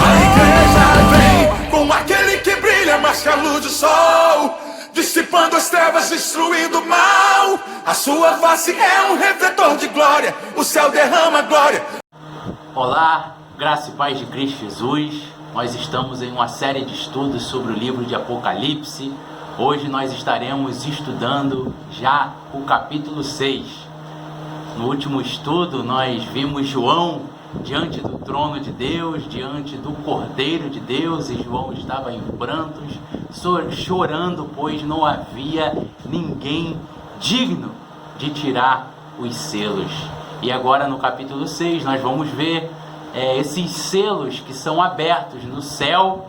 A igreja vem com aquele que brilha mais que a luz do sol, dissipando as trevas, destruindo o mal. A sua face é um refletor de glória, o céu derrama glória. Olá, graça e paz de Cristo Jesus. Nós estamos em uma série de estudos sobre o livro de Apocalipse. Hoje nós estaremos estudando já o capítulo 6. No último estudo nós vimos João diante do trono de Deus, diante do Cordeiro de Deus, e João estava em prantos, chorando, pois não havia ninguém digno de tirar os selos. E agora no capítulo 6 nós vamos ver esses selos que são abertos no céu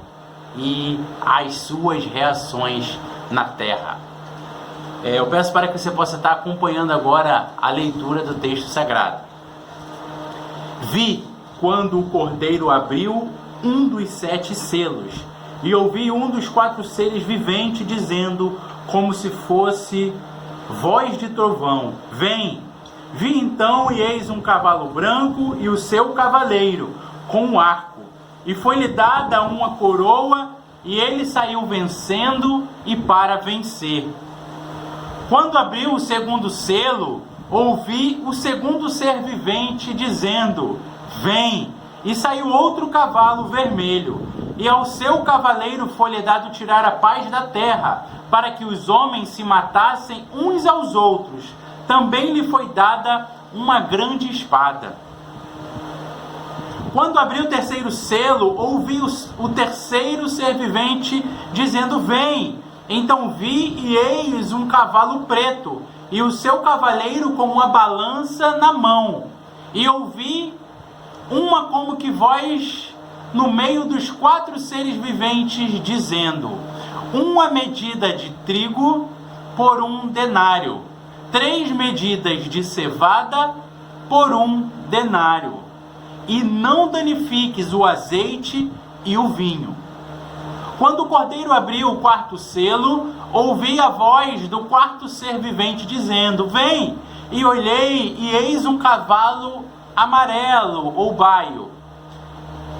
e as suas reações na terra. Eu peço para que você possa estar acompanhando agora a leitura do texto sagrado. Vi quando o Cordeiro abriu um dos 7 selos, e ouvi um dos 4 seres viventes dizendo, como se fosse voz de trovão: vem! Vi então, e eis um cavalo branco, e o seu cavaleiro com um arco, e foi-lhe dada uma coroa, e ele saiu vencendo e para vencer. Quando abriu o segundo selo, ouvi o segundo ser vivente dizendo, vem! E saiu outro cavalo vermelho, e ao seu cavaleiro foi-lhe dado tirar a paz da terra, para que os homens se matassem uns aos outros. Também lhe foi dada uma grande espada. Quando abriu o terceiro selo, ouvi o terceiro ser vivente dizendo, vem! Então vi, e eis um cavalo preto, e o seu cavaleiro com uma balança na mão. E ouvi uma como que voz no meio dos 4 seres viventes dizendo, uma medida de trigo por 1 denário, 3 medidas de cevada por 1 denário, e não danifiques o azeite e o vinho. Quando o Cordeiro abriu o 4º selo, ouvi a voz do 4º ser vivente dizendo, vem! E olhei, e eis um cavalo amarelo ou baio.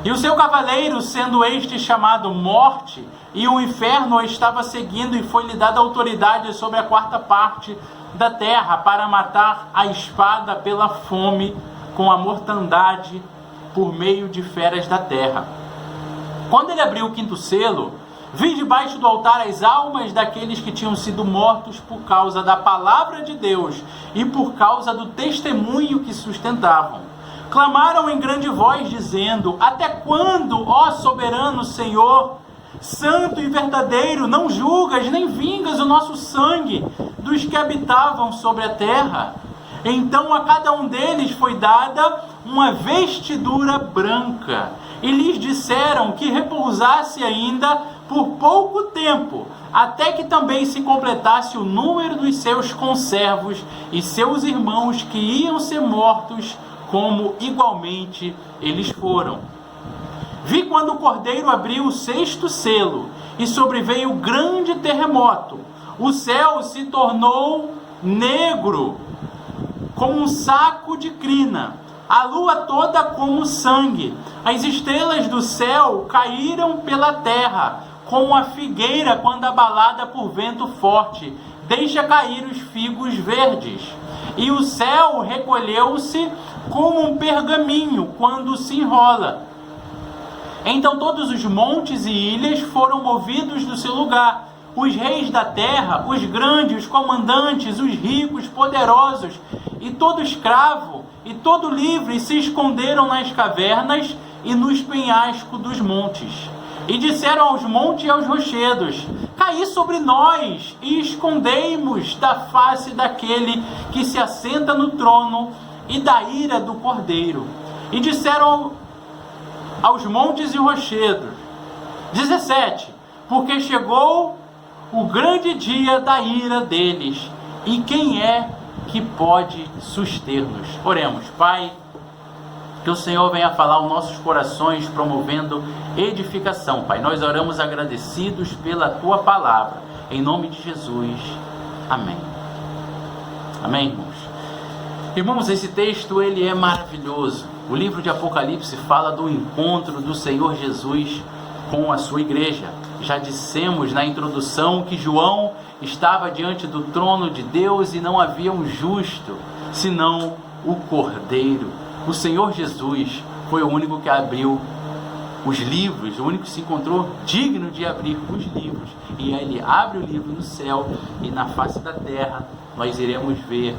E o seu cavaleiro, sendo este chamado Morte, e o inferno o estava seguindo, e foi-lhe dada autoridade sobre a 4ª parte da terra, para matar a espada pela fome, com a mortandade, por meio de feras da terra. Quando ele abriu o 5º selo, vi debaixo do altar as almas daqueles que tinham sido mortos por causa da palavra de Deus e por causa do testemunho que sustentavam. Clamaram em grande voz, dizendo, até quando, ó soberano Senhor, santo e verdadeiro, não julgas nem vingas o nosso sangue dos que habitavam sobre a terra? Então a cada um deles foi dada uma vestidura branca, e lhes disseram que repousasse ainda por pouco tempo, até que também se completasse o número dos seus conservos e seus irmãos que iam ser mortos, como igualmente eles foram. Vi quando o Cordeiro abriu o 6º selo, e sobreveio grande terremoto. O céu se tornou negro, como um saco de crina, a lua toda como sangue. As estrelas do céu caíram pela terra, como a figueira quando abalada por vento forte deixa cair os figos verdes. E o céu recolheu-se como um pergaminho quando se enrola. Então todos os montes e ilhas foram movidos do seu lugar. Os reis da terra, os grandes, os comandantes, os ricos, poderosos, e todo escravo, e todo livre se esconderam nas cavernas e nos penhascos dos montes. E disseram aos montes e aos rochedos, caí sobre nós, e escondei-mos da face daquele que se assenta no trono e da ira do Cordeiro. E disseram aos montes e rochedos, 17, porque chegou o grande dia da ira deles, e quem é que pode suster-nos? Oremos. Pai, que o Senhor venha falar aos nossos corações, promovendo edificação. Pai, nós oramos agradecidos pela Tua palavra, em nome de Jesus, amém. Amém, irmãos? Irmãos, esse texto ele é maravilhoso. O livro de Apocalipse fala do encontro do Senhor Jesus com a sua igreja. Já dissemos na introdução que João estava diante do trono de Deus e não havia um justo, senão o Cordeiro. O Senhor Jesus foi o único que abriu os livros, o único que se encontrou digno de abrir os livros. E ele abre o livro no céu, e na face da terra nós iremos ver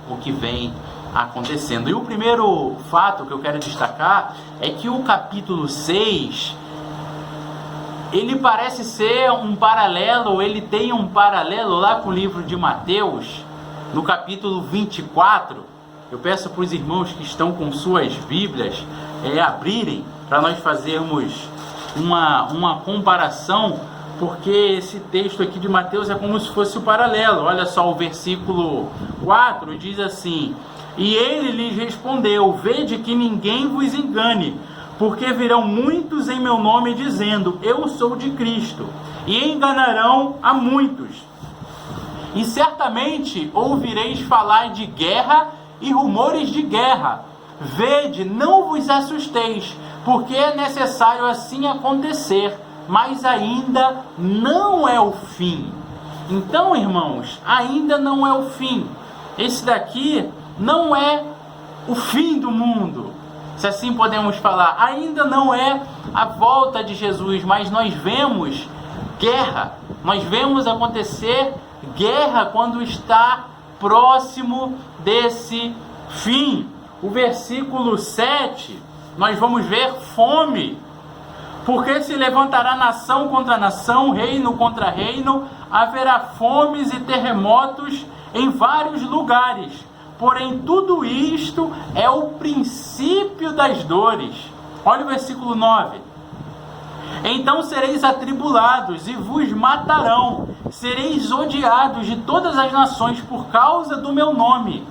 o que vem acontecendo. E o primeiro fato que eu quero destacar é que o capítulo 6, ele parece ser um paralelo, ele tem um paralelo lá com o livro de Mateus, no capítulo 24. Eu peço para os irmãos que estão com suas Bíblias abrirem, para nós fazermos uma comparação, porque esse texto aqui de Mateus é como se fosse o paralelo. Olha só, o versículo 4 diz assim: e ele lhes respondeu: vede que ninguém vos engane, porque virão muitos em meu nome dizendo, eu sou de Cristo, e enganarão a muitos. E certamente ouvireis falar de guerra e rumores de guerra. Vede, não vos assusteis, porque é necessário assim acontecer, mas ainda não é o fim. Então, irmãos, ainda não é o fim. Esse daqui não é o fim do mundo, se assim podemos falar. Ainda não é a volta de Jesus, mas nós vemos guerra. Nós vemos acontecer guerra quando está próximo desse fim. O versículo 7, nós vamos ver fome. Porque se levantará nação contra nação, reino contra reino, haverá fomes e terremotos em vários lugares. Porém, tudo isto é o princípio das dores. Olha o versículo 9. Então sereis atribulados e vos matarão, sereis odiados de todas as nações por causa do meu nome.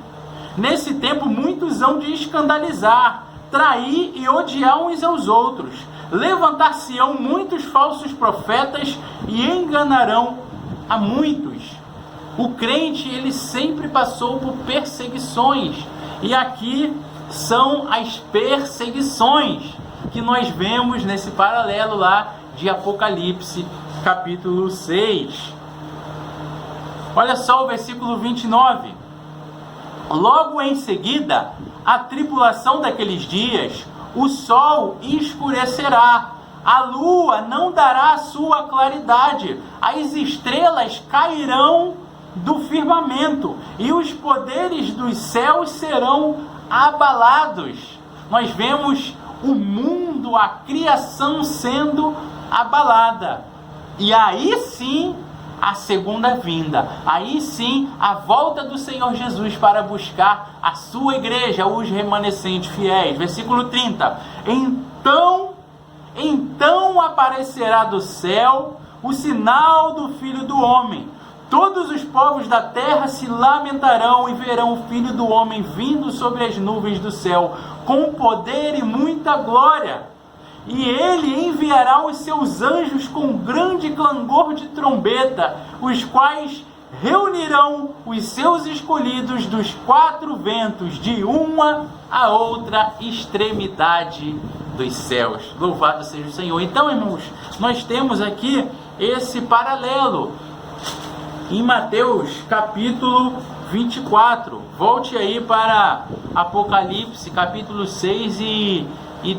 Nesse tempo muitos hão de escandalizar, trair e odiar uns aos outros. Levantar-se-ão muitos falsos profetas e enganarão a muitos. O crente, ele sempre passou por perseguições. E aqui são as perseguições que nós vemos nesse paralelo lá de Apocalipse, capítulo 6. Olha só o versículo 29. Logo em seguida, a tribulação daqueles dias, o sol escurecerá, a lua não dará a sua claridade, as estrelas cairão do firmamento e os poderes dos céus serão abalados. Nós vemos o mundo, a criação sendo abalada. E aí sim a segunda vinda, aí sim a volta do Senhor Jesus para buscar a sua igreja, os remanescentes fiéis. Versículo 30. Então aparecerá do céu o sinal do Filho do Homem. Todos os povos da terra se lamentarão e verão o Filho do Homem vindo sobre as nuvens do céu, com poder e muita glória. E ele enviará os seus anjos com grande clangor de trombeta, os quais reunirão os seus escolhidos dos quatro ventos, de uma a outra extremidade dos céus. Louvado seja o Senhor. Então, irmãos, nós temos aqui esse paralelo em Mateus capítulo 24. Volte aí para Apocalipse capítulo 6 e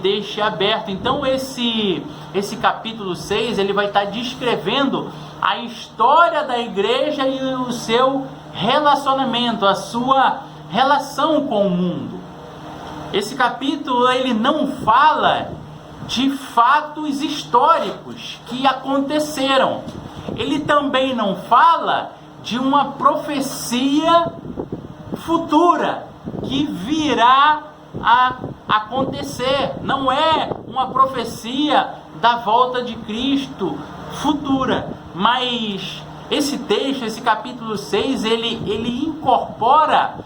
deixe aberto. Então esse capítulo 6, ele vai estar descrevendo a história da igreja e o seu relacionamento, a sua relação com o mundo. Esse capítulo, ele não fala de fatos históricos que aconteceram. Ele também não fala de uma profecia futura que virá a acontecer. Não é uma profecia da volta de Cristo futura, mas esse texto, esse capítulo 6, ele incorpora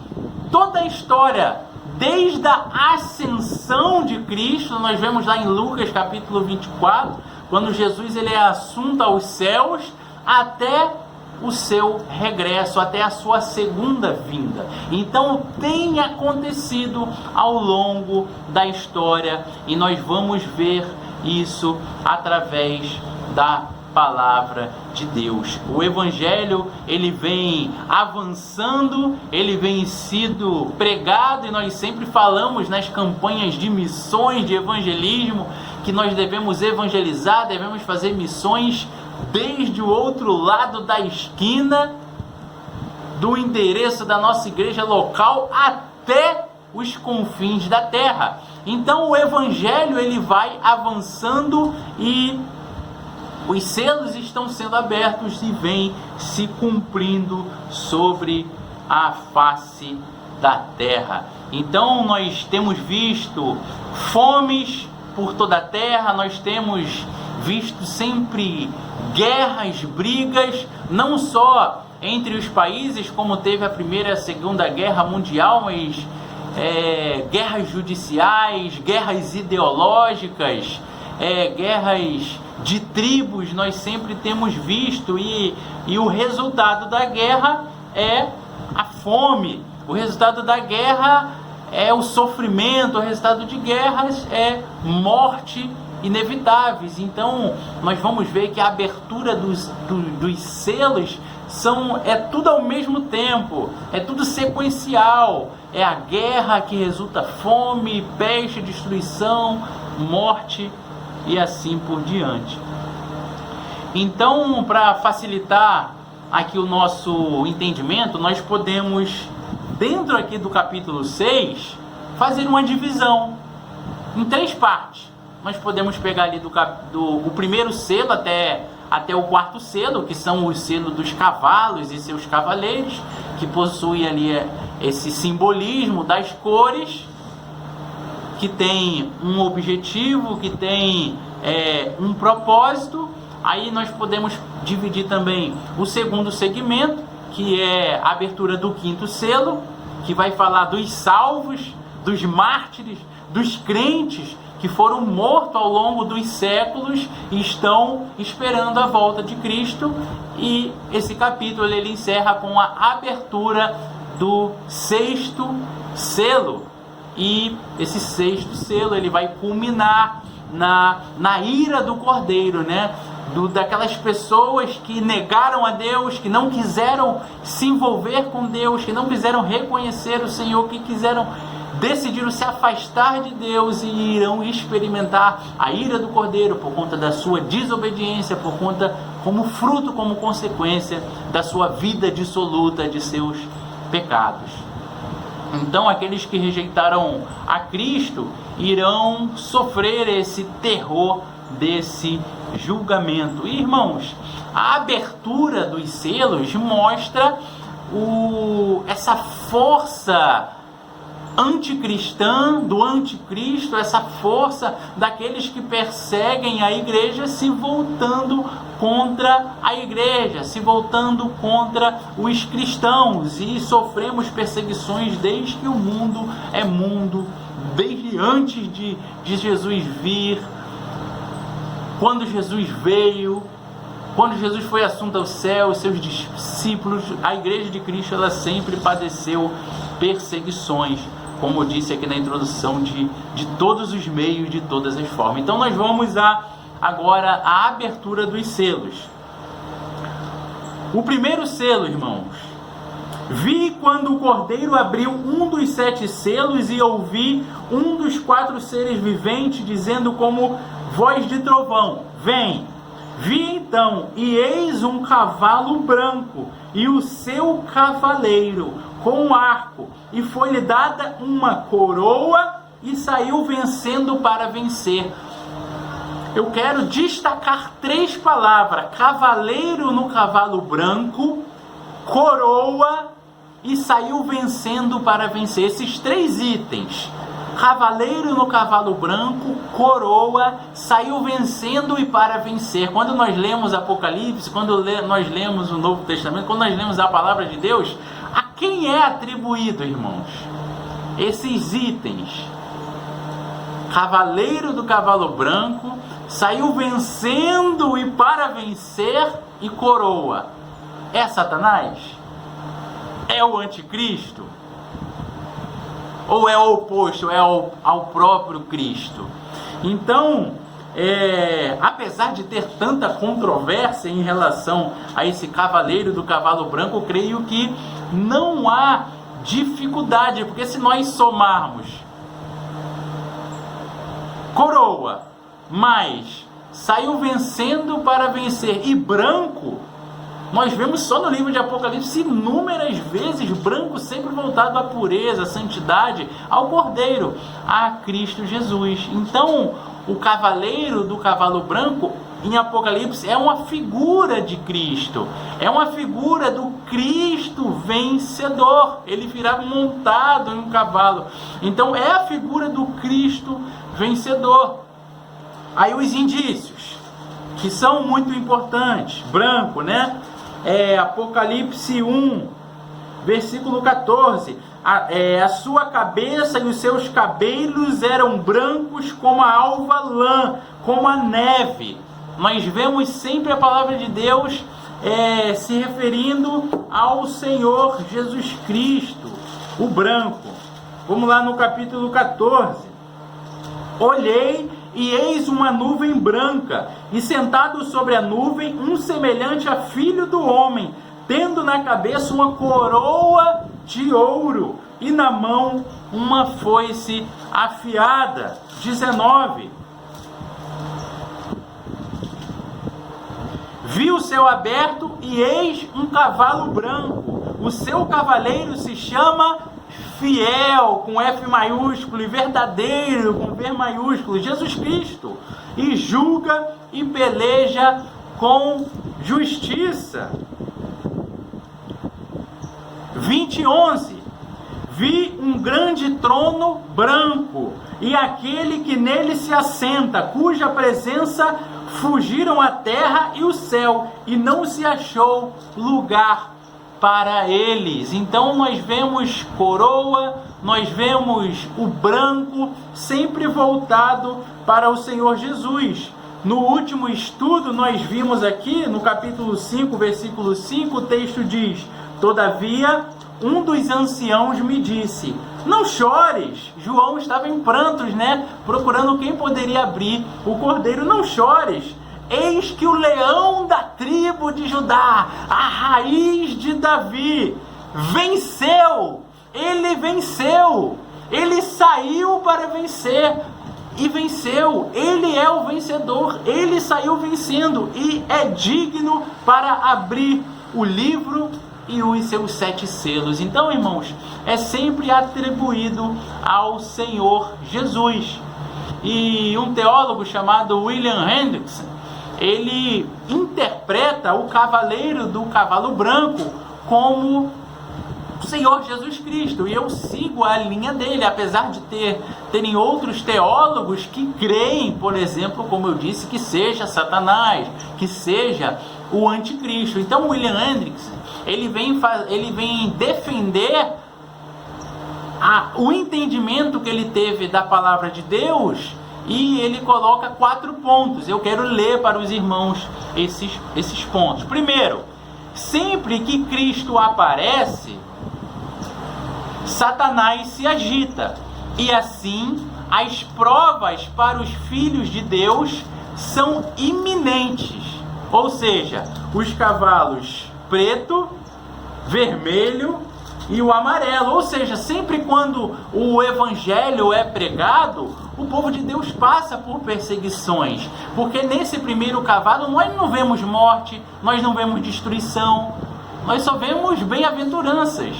toda a história, desde a ascensão de Cristo. Nós vemos lá em Lucas capítulo 24, quando Jesus ele é assunto aos céus, até o seu regresso, até a sua segunda vinda. Então tem acontecido ao longo da história e nós vamos ver isso através da palavra de Deus. O evangelho, ele vem avançando, ele vem sido pregado, e nós sempre falamos nas campanhas de missões, de evangelismo, que nós devemos evangelizar, devemos fazer missões desde o outro lado da esquina do endereço da nossa igreja local até os confins da terra. Então o evangelho, ele vai avançando e os selos estão sendo abertos e vem se cumprindo sobre a face da terra. Então nós temos visto fomes por toda a terra, nós temos visto sempre guerras, brigas, não só entre os países, como teve a Primeira e a Segunda Guerra Mundial, mas guerras judiciais, guerras ideológicas, guerras de tribos, nós sempre temos visto, e o resultado da guerra é a fome, o resultado da guerra é o sofrimento, o resultado de guerras é morte inevitáveis. Então nós vamos ver que a abertura dos selos é tudo ao mesmo tempo, é tudo sequencial, é a guerra que resulta fome, peste, destruição, morte e assim por diante. Então, para facilitar aqui o nosso entendimento, nós podemos, dentro aqui do capítulo 6, fazer uma divisão em 3 partes. Nós podemos pegar ali o primeiro selo até o 4º selo, que são os selos dos cavalos e seus cavaleiros, que possuem ali esse simbolismo das cores, que tem um objetivo, que tem um propósito. Aí nós podemos dividir também o segundo segmento, que é a abertura do 5º selo, que vai falar dos salvos, dos mártires, dos crentes que foram mortos ao longo dos séculos e estão esperando a volta de Cristo. E esse capítulo ele encerra com a abertura do 6º selo. E esse 6º selo ele vai culminar na ira do Cordeiro, né? Daquelas pessoas que negaram a Deus, que não quiseram se envolver com Deus, que não quiseram reconhecer o Senhor, que decidiram se afastar de Deus, e irão experimentar a ira do Cordeiro por conta da sua desobediência, por conta, como fruto, como consequência da sua vida dissoluta, de seus pecados. Então aqueles que rejeitaram a Cristo irão sofrer esse terror desse julgamento. E, irmãos, a abertura dos selos mostra essa força anticristã, do anticristo, essa força daqueles que perseguem a igreja se voltando contra a igreja, se voltando contra os cristãos. E sofremos perseguições desde que o mundo é mundo, desde antes de Jesus vir, quando Jesus veio, quando Jesus foi assunto ao céu, seus discípulos, a igreja de Cristo, ela sempre padeceu perseguições, como eu disse aqui na introdução, de todos os meios, de todas as formas. Então nós vamos agora à abertura dos selos. O primeiro selo, irmãos: vi quando o Cordeiro abriu um dos 7 selos, e ouvi um dos 4 seres viventes dizendo como voz de trovão: vem. Vi então, e eis um cavalo branco, e o seu cavaleiro com um arco, e foi-lhe dada uma coroa, e saiu vencendo para vencer. Eu quero destacar 3 palavras: cavaleiro no cavalo branco, coroa e saiu vencendo para vencer. Esses 3 itens: cavaleiro no cavalo branco, coroa, saiu vencendo e para vencer. Quando nós lemos Apocalipse, quando nós lemos o Novo Testamento, quando nós lemos a palavra de Deus, a quem é atribuído, irmãos, esses itens? Cavaleiro do cavalo branco, saiu vencendo e para vencer, e coroa. É Satanás? É o anticristo? Ou é o oposto, é ao próprio Cristo? Então, apesar de ter tanta controvérsia em relação a esse cavaleiro do cavalo branco, eu creio que não há dificuldade, porque se nós somarmos coroa, mas saiu vencendo para vencer, e branco, nós vemos só no livro de Apocalipse inúmeras vezes branco sempre voltado à pureza, à santidade, ao Cordeiro, a Cristo Jesus. Então, o cavaleiro do cavalo branco em Apocalipse é uma figura de Cristo, é uma figura do Cristo vencedor. Ele virá montado em um cavalo. Então, é a figura do Cristo vencedor. Aí os indícios, que são muito importantes, branco, né? Apocalipse 1, versículo 14, a sua cabeça e os seus cabelos eram brancos como a alva lã, como a neve. Nós vemos sempre a palavra de Deus se referindo ao Senhor Jesus Cristo, o branco. Vamos lá no capítulo 14. Olhei e eis uma nuvem branca, e sentado sobre a nuvem, um semelhante a filho do homem, tendo na cabeça uma coroa de ouro, e na mão uma foice afiada. 19. Vi o céu aberto, e eis um cavalo branco. O seu cavaleiro se chama Fiel, com F maiúsculo, e verdadeiro, com V maiúsculo, Jesus Cristo, e julga e peleja com justiça. 20:11. Vi um grande trono branco, e aquele que nele se assenta, cuja presença fugiram a terra e o céu, e não se achou lugar para eles. Então nós vemos coroa, nós vemos o branco sempre voltado para o Senhor Jesus. No último estudo nós vimos aqui no capítulo 5, versículo 5, o texto diz: todavia um dos anciãos me disse, não chores. João estava em prantos, né? Procurando quem poderia abrir o cordeiro. Não chores. Eis que o leão da tribo de Judá, a raiz de Davi, venceu. Ele venceu. Ele saiu para vencer e venceu. Ele é o vencedor. Ele saiu vencendo e é digno para abrir o livro e os seus 7 selos. Então, irmãos, é sempre atribuído ao Senhor Jesus. E um teólogo chamado William Hendrickson, ele interpreta o cavaleiro do cavalo branco como o Senhor Jesus Cristo, e eu sigo a linha dele, apesar de terem outros teólogos que creem, por exemplo, como eu disse, que seja Satanás, que seja o anticristo. Então William Hendrickson, ele vem defender o entendimento que ele teve da palavra de Deus, e ele coloca 4 pontos. Eu quero ler para os irmãos esses pontos. Primeiro, sempre que Cristo aparece, Satanás se agita, e assim as provas para os filhos de Deus são iminentes. Ou seja, os cavalos preto, vermelho e o amarelo. Ou seja, sempre quando o evangelho é pregado, o povo de Deus passa por perseguições, porque nesse primeiro cavalo nós não vemos morte, nós não vemos destruição, nós só vemos bem-aventuranças.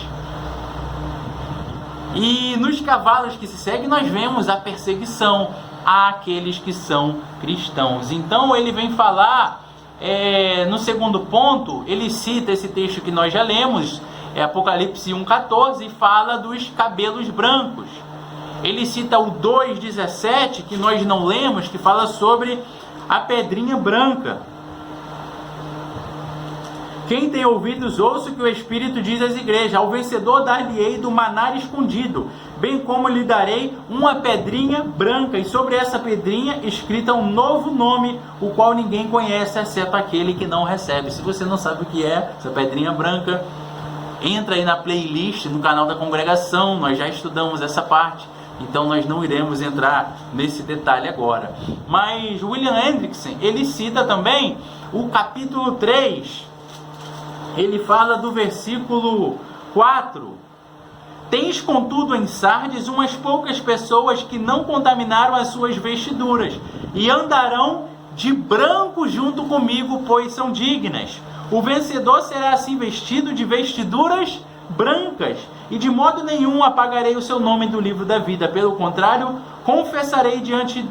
E nos cavalos que se seguem nós vemos a perseguição àqueles que são cristãos. Então ele vem falar, no segundo ponto, ele cita esse texto que nós já lemos, Apocalipse 1,14, e fala dos cabelos brancos. Ele cita o 2,17, que nós não lemos, que fala sobre a pedrinha branca. Quem tem ouvidos, ouça o que o Espírito diz às igrejas. Ao vencedor dar-lhe-ei do maná escondido, bem como lhe darei uma pedrinha branca, e sobre essa pedrinha escrita um novo nome, o qual ninguém conhece, exceto aquele que não recebe. Se você não sabe o que é essa pedrinha branca, entra aí na playlist, no canal da congregação, nós já estudamos essa parte, então nós não iremos entrar nesse detalhe agora. Mas William Hendrickson, ele cita também o capítulo 3, ele fala do versículo 4. Tens, contudo, em Sardes umas poucas pessoas que não contaminaram as suas vestiduras, e andarão de branco junto comigo, pois são dignas. O vencedor será assim vestido de vestiduras brancas, e de modo nenhum apagarei o seu nome do livro da vida. Pelo contrário, confessarei diante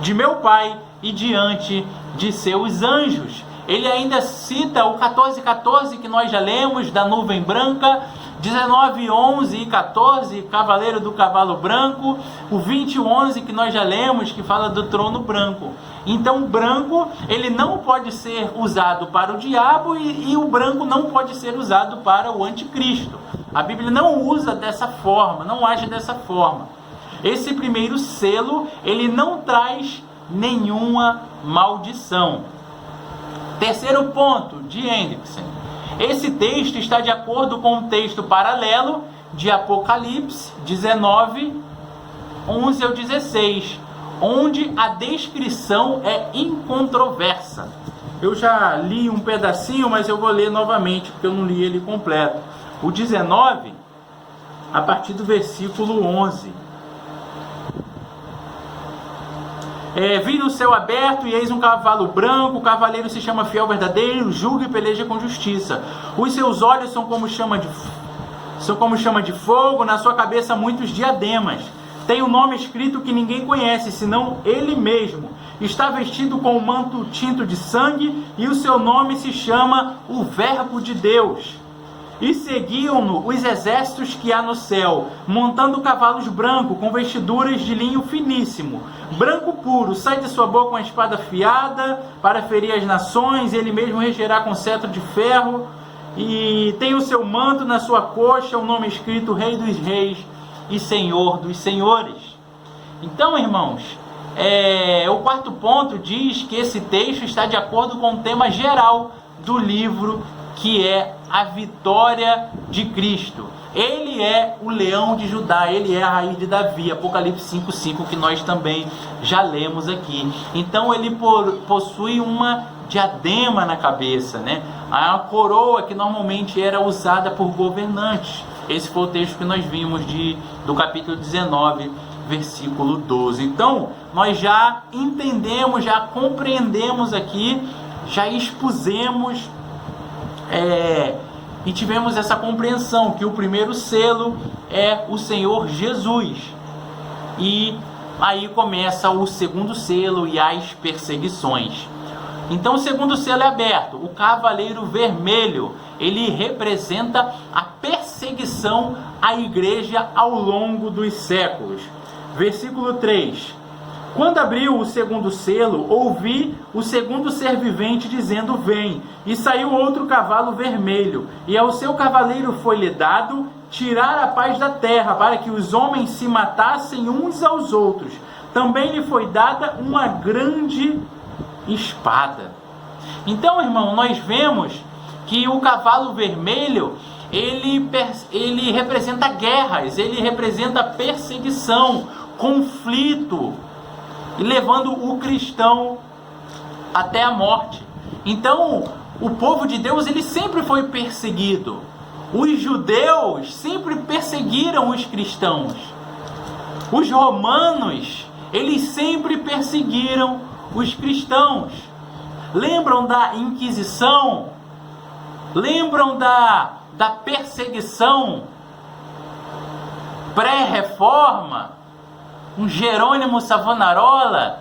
de meu Pai e diante de seus anjos. Ele ainda cita o 14:14 que nós já lemos, da nuvem branca, 19:11 e 14, cavaleiro do cavalo branco, o 20:11 que nós já lemos, que fala do trono branco. Então o branco, ele não pode ser usado para o diabo, e o branco não pode ser usado para o anticristo. A Bíblia não usa dessa forma, não age dessa forma. Esse primeiro selo, ele não traz nenhuma maldição. Terceiro ponto de Hendrickson. Esse texto está de acordo com o texto paralelo de Apocalipse 19, 11 ao 16, onde a descrição é incontroversa. Eu já li um pedacinho, mas eu vou ler novamente, porque eu não li ele completo. O 19, a partir do versículo 11. Vi no céu aberto, e eis um cavalo branco, o cavaleiro se chama Fiel Verdadeiro, julga e peleja com justiça. Os seus olhos são como chama de fogo, na sua cabeça muitos diademas. Tem um nome escrito que ninguém conhece, senão ele mesmo. Está vestido com um manto tinto de sangue, e o seu nome se chama o Verbo de Deus. E seguiam-no os exércitos que há no céu, montando cavalos brancos, com vestiduras de linho finíssimo, branco puro. Sai de sua boca uma espada afiada para ferir as nações, ele mesmo regerá com cetro de ferro, e tem o seu manto na sua coxa, o nome escrito Rei dos Reis e Senhor dos Senhores. Então, irmãos, o quarto ponto diz que esse texto está de acordo com o tema geral do livro, que é a vitória de Cristo. Ele é o leão de Judá, ele é a raiz de Davi, Apocalipse 5:5, que nós também já lemos aqui. Então ele possui uma diadema na cabeça, né? A coroa que normalmente era usada por governantes. Esse foi o texto que nós vimos do capítulo 19, versículo 12. Então, nós já entendemos, já compreendemos aqui, já expusemos e tivemos essa compreensão que o primeiro selo é o Senhor Jesus. E aí começa o segundo selo e as perseguições. Então o segundo selo é aberto. O cavaleiro vermelho, ele representa a perseguição à igreja ao longo dos séculos. Versículo 3. Quando abriu o segundo selo, ouvi o segundo ser vivente dizendo: vem. E saiu outro cavalo vermelho, e ao seu cavaleiro foi-lhe dado tirar a paz da terra, para que os homens se matassem uns aos outros. Também lhe foi dada uma grande espada. Então, irmão, nós vemos que o cavalo vermelho, ele representa guerras, ele representa perseguição, conflito, levando o cristão até a morte. Então, o povo de Deus, ele sempre foi perseguido. Os judeus sempre perseguiram os cristãos. Os romanos, eles sempre perseguiram os cristãos. Lembram da Inquisição? Lembram da perseguição pré-reforma? Um Jerônimo Savonarola,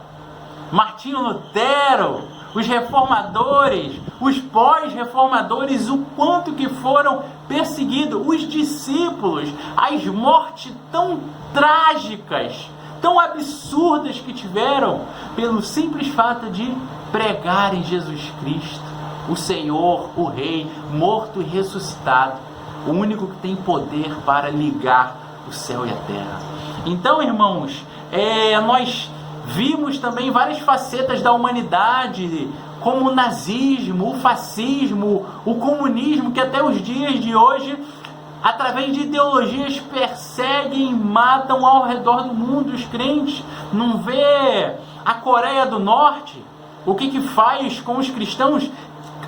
Martinho Lutero, os reformadores, os pós-reformadores, o quanto que foram perseguidos, os discípulos, as mortes tão trágicas, tão absurdas que tiveram pelo simples fato de pregarem Jesus Cristo. o Senhor, o Rei, morto e ressuscitado, o único que tem poder para ligar o céu e a terra. Então, irmãos, nós vimos também várias facetas da humanidade, como o nazismo, o fascismo, o comunismo, que até os dias de hoje, através de ideologias, perseguem e matam ao redor do mundo os crentes. Não vê a Coreia do Norte? O que faz com os cristãos?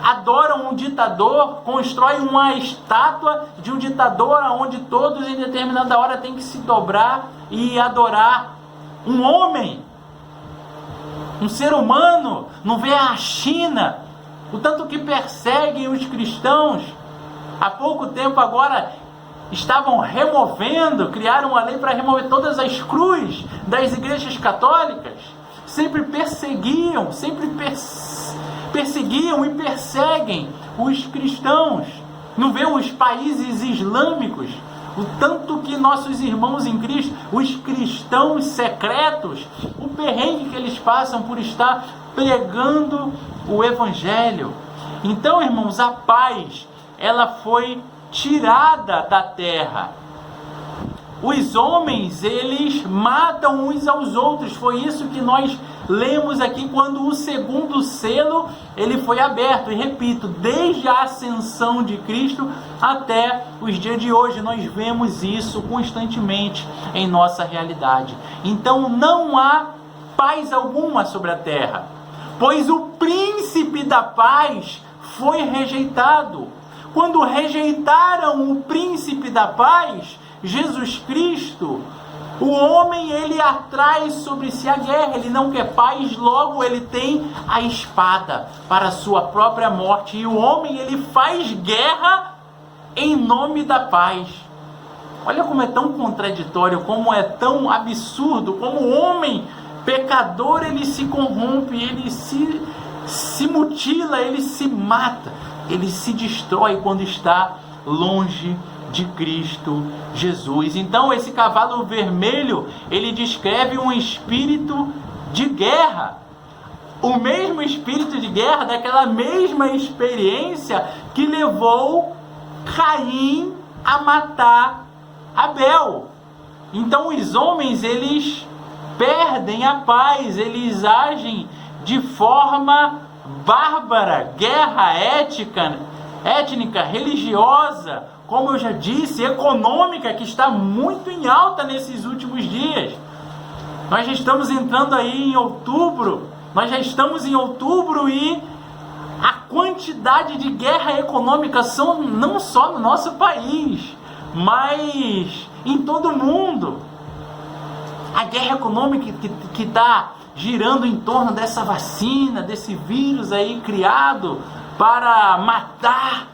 Adoram um ditador, constrói uma estátua de um ditador onde todos em determinada hora têm que se dobrar e adorar um homem, um ser humano. Não vê a China, o tanto que perseguem os cristãos. Há pouco tempo agora estavam criaram uma lei para remover todas as cruzes das igrejas católicas. Sempre perseguiam e perseguem os cristãos. Não vê os países islâmicos, o tanto que nossos irmãos em Cristo, os cristãos secretos, o perrengue que eles passam por estar pregando o Evangelho. Então, irmãos, a paz, ela foi tirada da terra. Os homens, eles matam uns aos outros. Foi isso que nós lemos aqui quando o segundo selo ele foi aberto. E repito, desde a ascensão de Cristo até os dias de hoje, nós vemos isso constantemente em nossa realidade. Então não há paz alguma sobre a terra, pois o príncipe da paz foi rejeitado. Quando rejeitaram o príncipe da paz, Jesus Cristo, o homem, ele atrai sobre si a guerra. Ele não quer paz, logo ele tem a espada para a sua própria morte. E o homem, ele faz guerra em nome da paz. Olha como é tão contraditório, como é tão absurdo, como o homem pecador, ele se corrompe, ele se mutila, ele se mata, ele se destrói quando está longe de Cristo Jesus. Então esse cavalo vermelho, ele descreve um espírito de guerra. O mesmo espírito de guerra daquela mesma experiência que levou Caim a matar Abel. Então os homens, eles perdem a paz, eles agem de forma bárbara, guerra étnica, religiosa, como eu já disse, econômica, que está muito em alta nesses últimos dias. Nós já estamos entrando aí em outubro, e a quantidade de guerra econômica são não só no nosso país, mas em todo o mundo. A guerra econômica que está girando em torno dessa vacina, desse vírus aí criado para matar.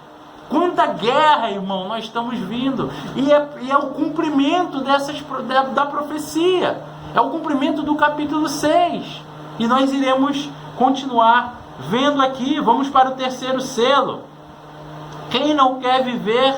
Quanta guerra, irmão, nós estamos vindo. E é o cumprimento da profecia. É o cumprimento do capítulo 6. E nós iremos continuar vendo aqui. Vamos para o terceiro selo. Quem não quer viver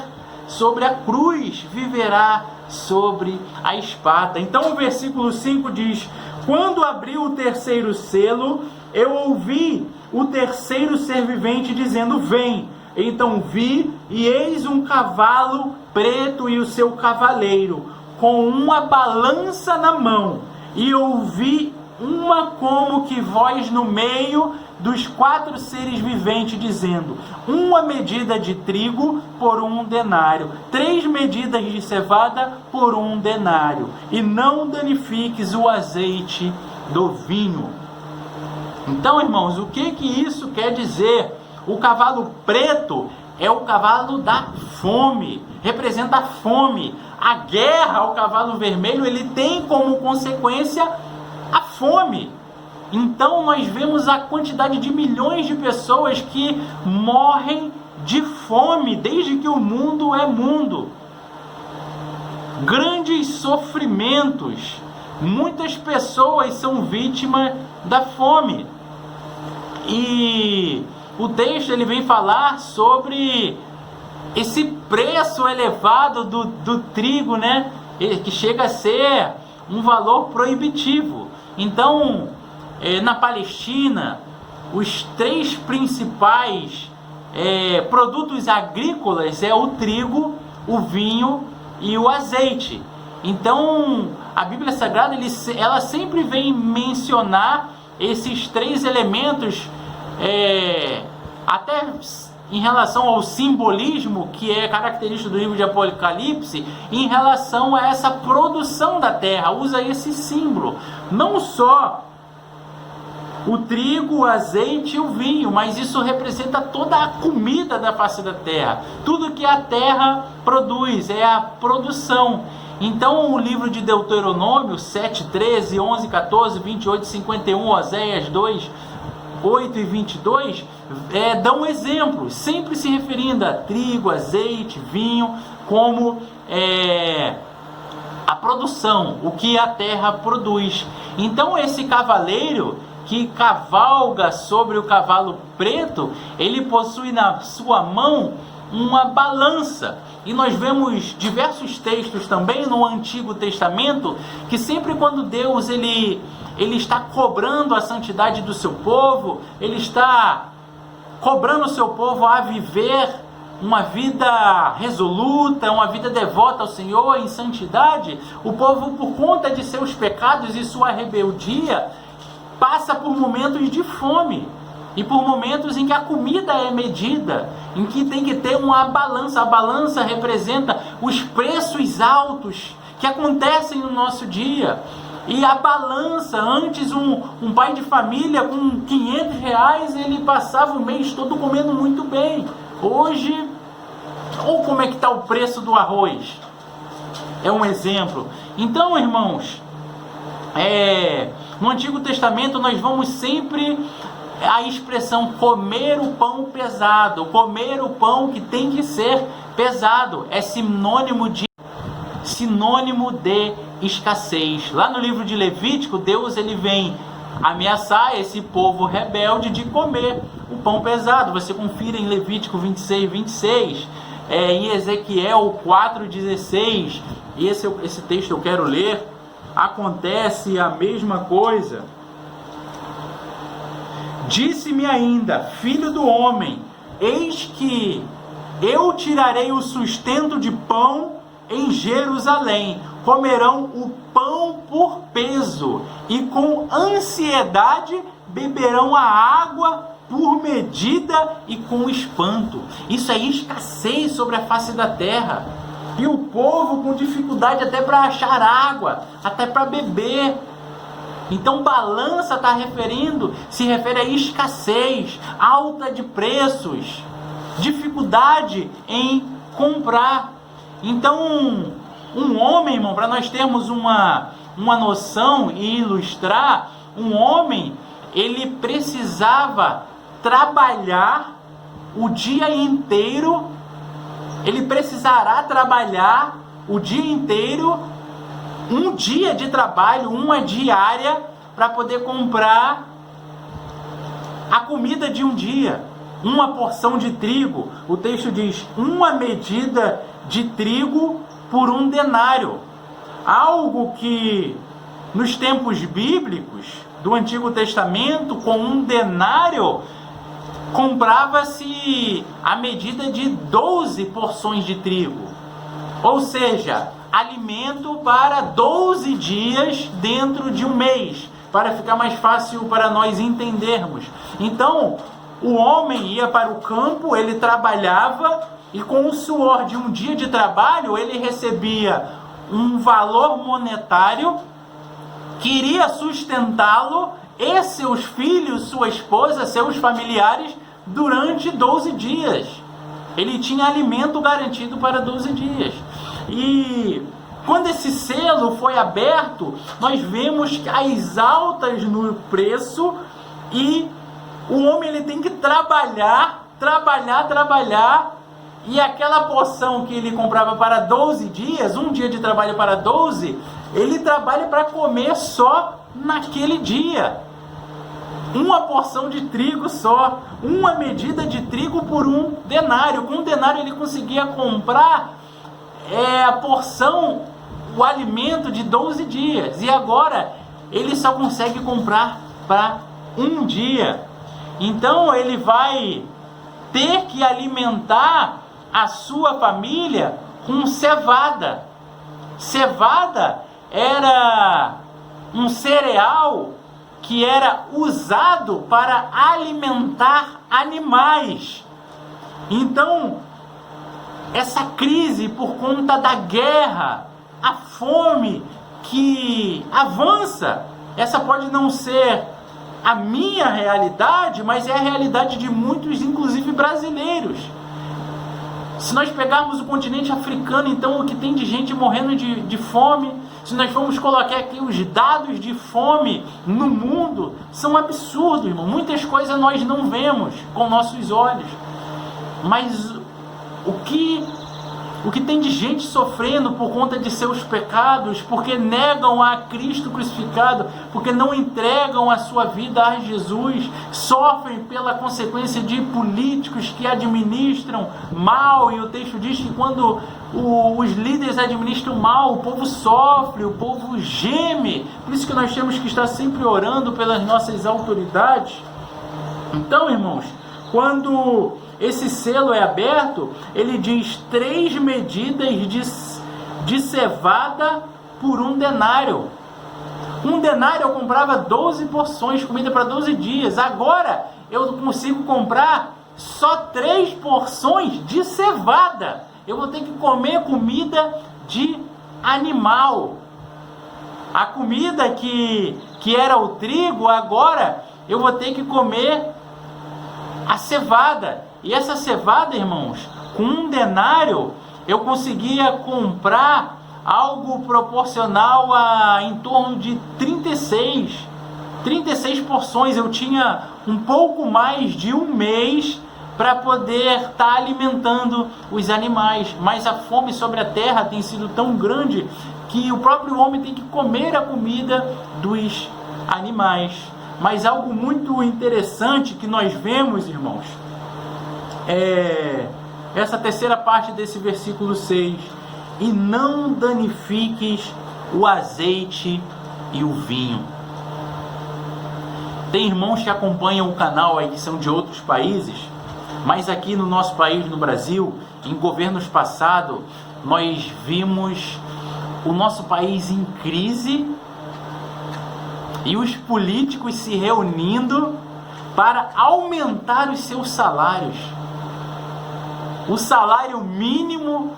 sobre a cruz, viverá sobre a espada. Então o versículo 5 diz: quando abriu o terceiro selo, eu ouvi o terceiro ser vivente dizendo: vem. Então vi, e eis um cavalo preto e o seu cavaleiro, com uma balança na mão. E ouvi uma como que voz no meio dos 4 seres viventes, dizendo: uma medida de trigo por 1 denário, 3 medidas de cevada por 1 denário, e não danifiques o azeite do vinho. Então, irmãos, o que isso quer dizer? O cavalo preto é o cavalo da fome, representa a fome. A guerra, o cavalo vermelho, ele tem como consequência a fome. Então nós vemos a quantidade de milhões de pessoas que morrem de fome desde que o mundo é mundo. Grandes sofrimentos. Muitas pessoas são vítimas da fome. E o texto ele vem falar sobre esse preço elevado do trigo, né? Que chega a ser um valor proibitivo. Então, na Palestina, os 3 principais produtos agrícolas é o trigo, o vinho e o azeite. Então, a Bíblia Sagrada ela sempre vem mencionar esses três elementos, até em relação ao simbolismo que é característico do livro de Apocalipse, em relação a essa produção da terra, usa esse símbolo. Não só o trigo, o azeite e o vinho, mas isso representa toda a comida da face da terra. Tudo que a terra produz é a produção. Então o livro de Deuteronômio 7, 13, 11, 14, 28, 51, Oséias 2, 8 e 22 dão exemplos, sempre se referindo a trigo, azeite, vinho, como a produção, o que a terra produz. Então esse cavaleiro que cavalga sobre o cavalo preto, ele possui na sua mão uma balança. E nós vemos diversos textos também no Antigo Testamento, que sempre quando Deus ele está cobrando a santidade do seu povo, ele está cobrando o seu povo a viver uma vida resoluta, uma vida devota ao Senhor em santidade, o povo, por conta de seus pecados e sua rebeldia, passa por momentos de fome e por momentos em que a comida é medida, em que tem que ter uma balança. A balança representa os preços altos que acontecem no nosso dia. E a balança, antes um pai de família com 500 reais, ele passava o mês todo comendo muito bem. Hoje, ou como é que está o preço do arroz? É um exemplo. Então, irmãos, no Antigo Testamento nós vamos sempre a expressão comer o pão pesado, comer o pão que tem que ser pesado, é sinônimo de escassez. Lá no livro de Levítico, Deus ele vem ameaçar esse povo rebelde de comer o pão pesado. Você confira em Levítico 26, 26, em Ezequiel 4,16, e esse texto eu quero ler. Acontece a mesma coisa. Disse-me ainda, filho do homem, eis que eu tirarei o sustento de pão em Jerusalém. Comerão o pão por peso e com ansiedade beberão a água por medida e com espanto. Isso é escassez sobre a face da terra. E o povo com dificuldade até para achar água, até para beber. Então balança se refere a escassez, alta de preços, dificuldade em comprar. Então um homem, irmão, para nós termos uma noção e ilustrar, um homem, ele precisava trabalhar o dia inteiro, ele precisará trabalhar o dia inteiro, um dia de trabalho, uma diária, para poder comprar a comida de um dia. Uma porção de trigo, o texto diz, uma medida de trigo por um denário. Algo que nos tempos bíblicos do Antigo Testamento, com um denário, comprava-se a medida de 12 porções de trigo. Ou seja, alimento para 12 dias dentro de um mês, para ficar mais fácil para nós entendermos. Então, o homem ia para o campo, ele trabalhava, e com o suor de um dia de trabalho, ele recebia um valor monetário que iria sustentá-lo e seus filhos, sua esposa, seus familiares, durante 12 dias. Ele tinha alimento garantido para 12 dias. E quando esse selo foi aberto, nós vemos as altas no preço, e o homem ele tem que trabalhar, e aquela porção que ele comprava para 12 dias, um dia de trabalho para 12, ele trabalha para comer só naquele dia. Uma porção de trigo só, uma medida de trigo por um denário. Com um denário ele conseguia comprar a porção, o alimento de 12 dias. E agora ele só consegue comprar para um dia. Então ele vai ter que alimentar a sua família com cevada. Cevada era um cereal que era usado para alimentar animais. Então, essa crise por conta da guerra, a fome que avança, essa pode não ser a minha realidade, mas é a realidade de muitos, inclusive brasileiros. Se nós pegarmos o continente africano, então, o que tem de gente morrendo de fome, se nós formos colocar aqui os dados de fome no mundo, são absurdos, irmão. Muitas coisas nós não vemos com nossos olhos. Mas o que tem de gente sofrendo por conta de seus pecados, porque negam a Cristo crucificado, porque não entregam a sua vida a Jesus, sofrem pela consequência de políticos que administram mal, e o texto diz que quando os líderes administram mal, o povo sofre, o povo geme. Por isso que nós temos que estar sempre orando pelas nossas autoridades. Então, irmãos, quando esse selo é aberto, ele diz 3 medidas de cevada por 1 denário. 1 denário eu comprava 12 porções, comida para 12 dias. Agora eu consigo comprar só 3 porções de cevada. Eu vou ter que comer comida de animal. A comida que era o trigo, agora eu vou ter que comer a cevada. E essa cevada, irmãos, com 1 denário, eu conseguia comprar algo proporcional a em torno de 36 porções. Eu tinha um pouco mais de 1 mês para poder estar alimentando os animais. Mas a fome sobre a terra tem sido tão grande que o próprio homem tem que comer a comida dos animais. Mas algo muito interessante que nós vemos, irmãos, essa terceira parte desse versículo 6: e não danifiques o azeite e o vinho. Tem irmãos que acompanham o canal aí que são de outros países, mas aqui no nosso país, no Brasil, em governos passados, nós vimos o nosso país em crise e os políticos se reunindo para aumentar os seus salários. O salário mínimo,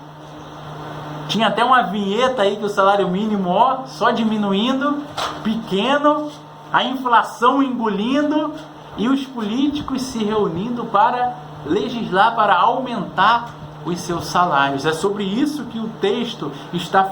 tinha até uma vinheta aí que o salário mínimo só diminuindo, pequeno, a inflação engolindo e os políticos se reunindo para legislar, para aumentar os seus salários. É sobre isso que o texto está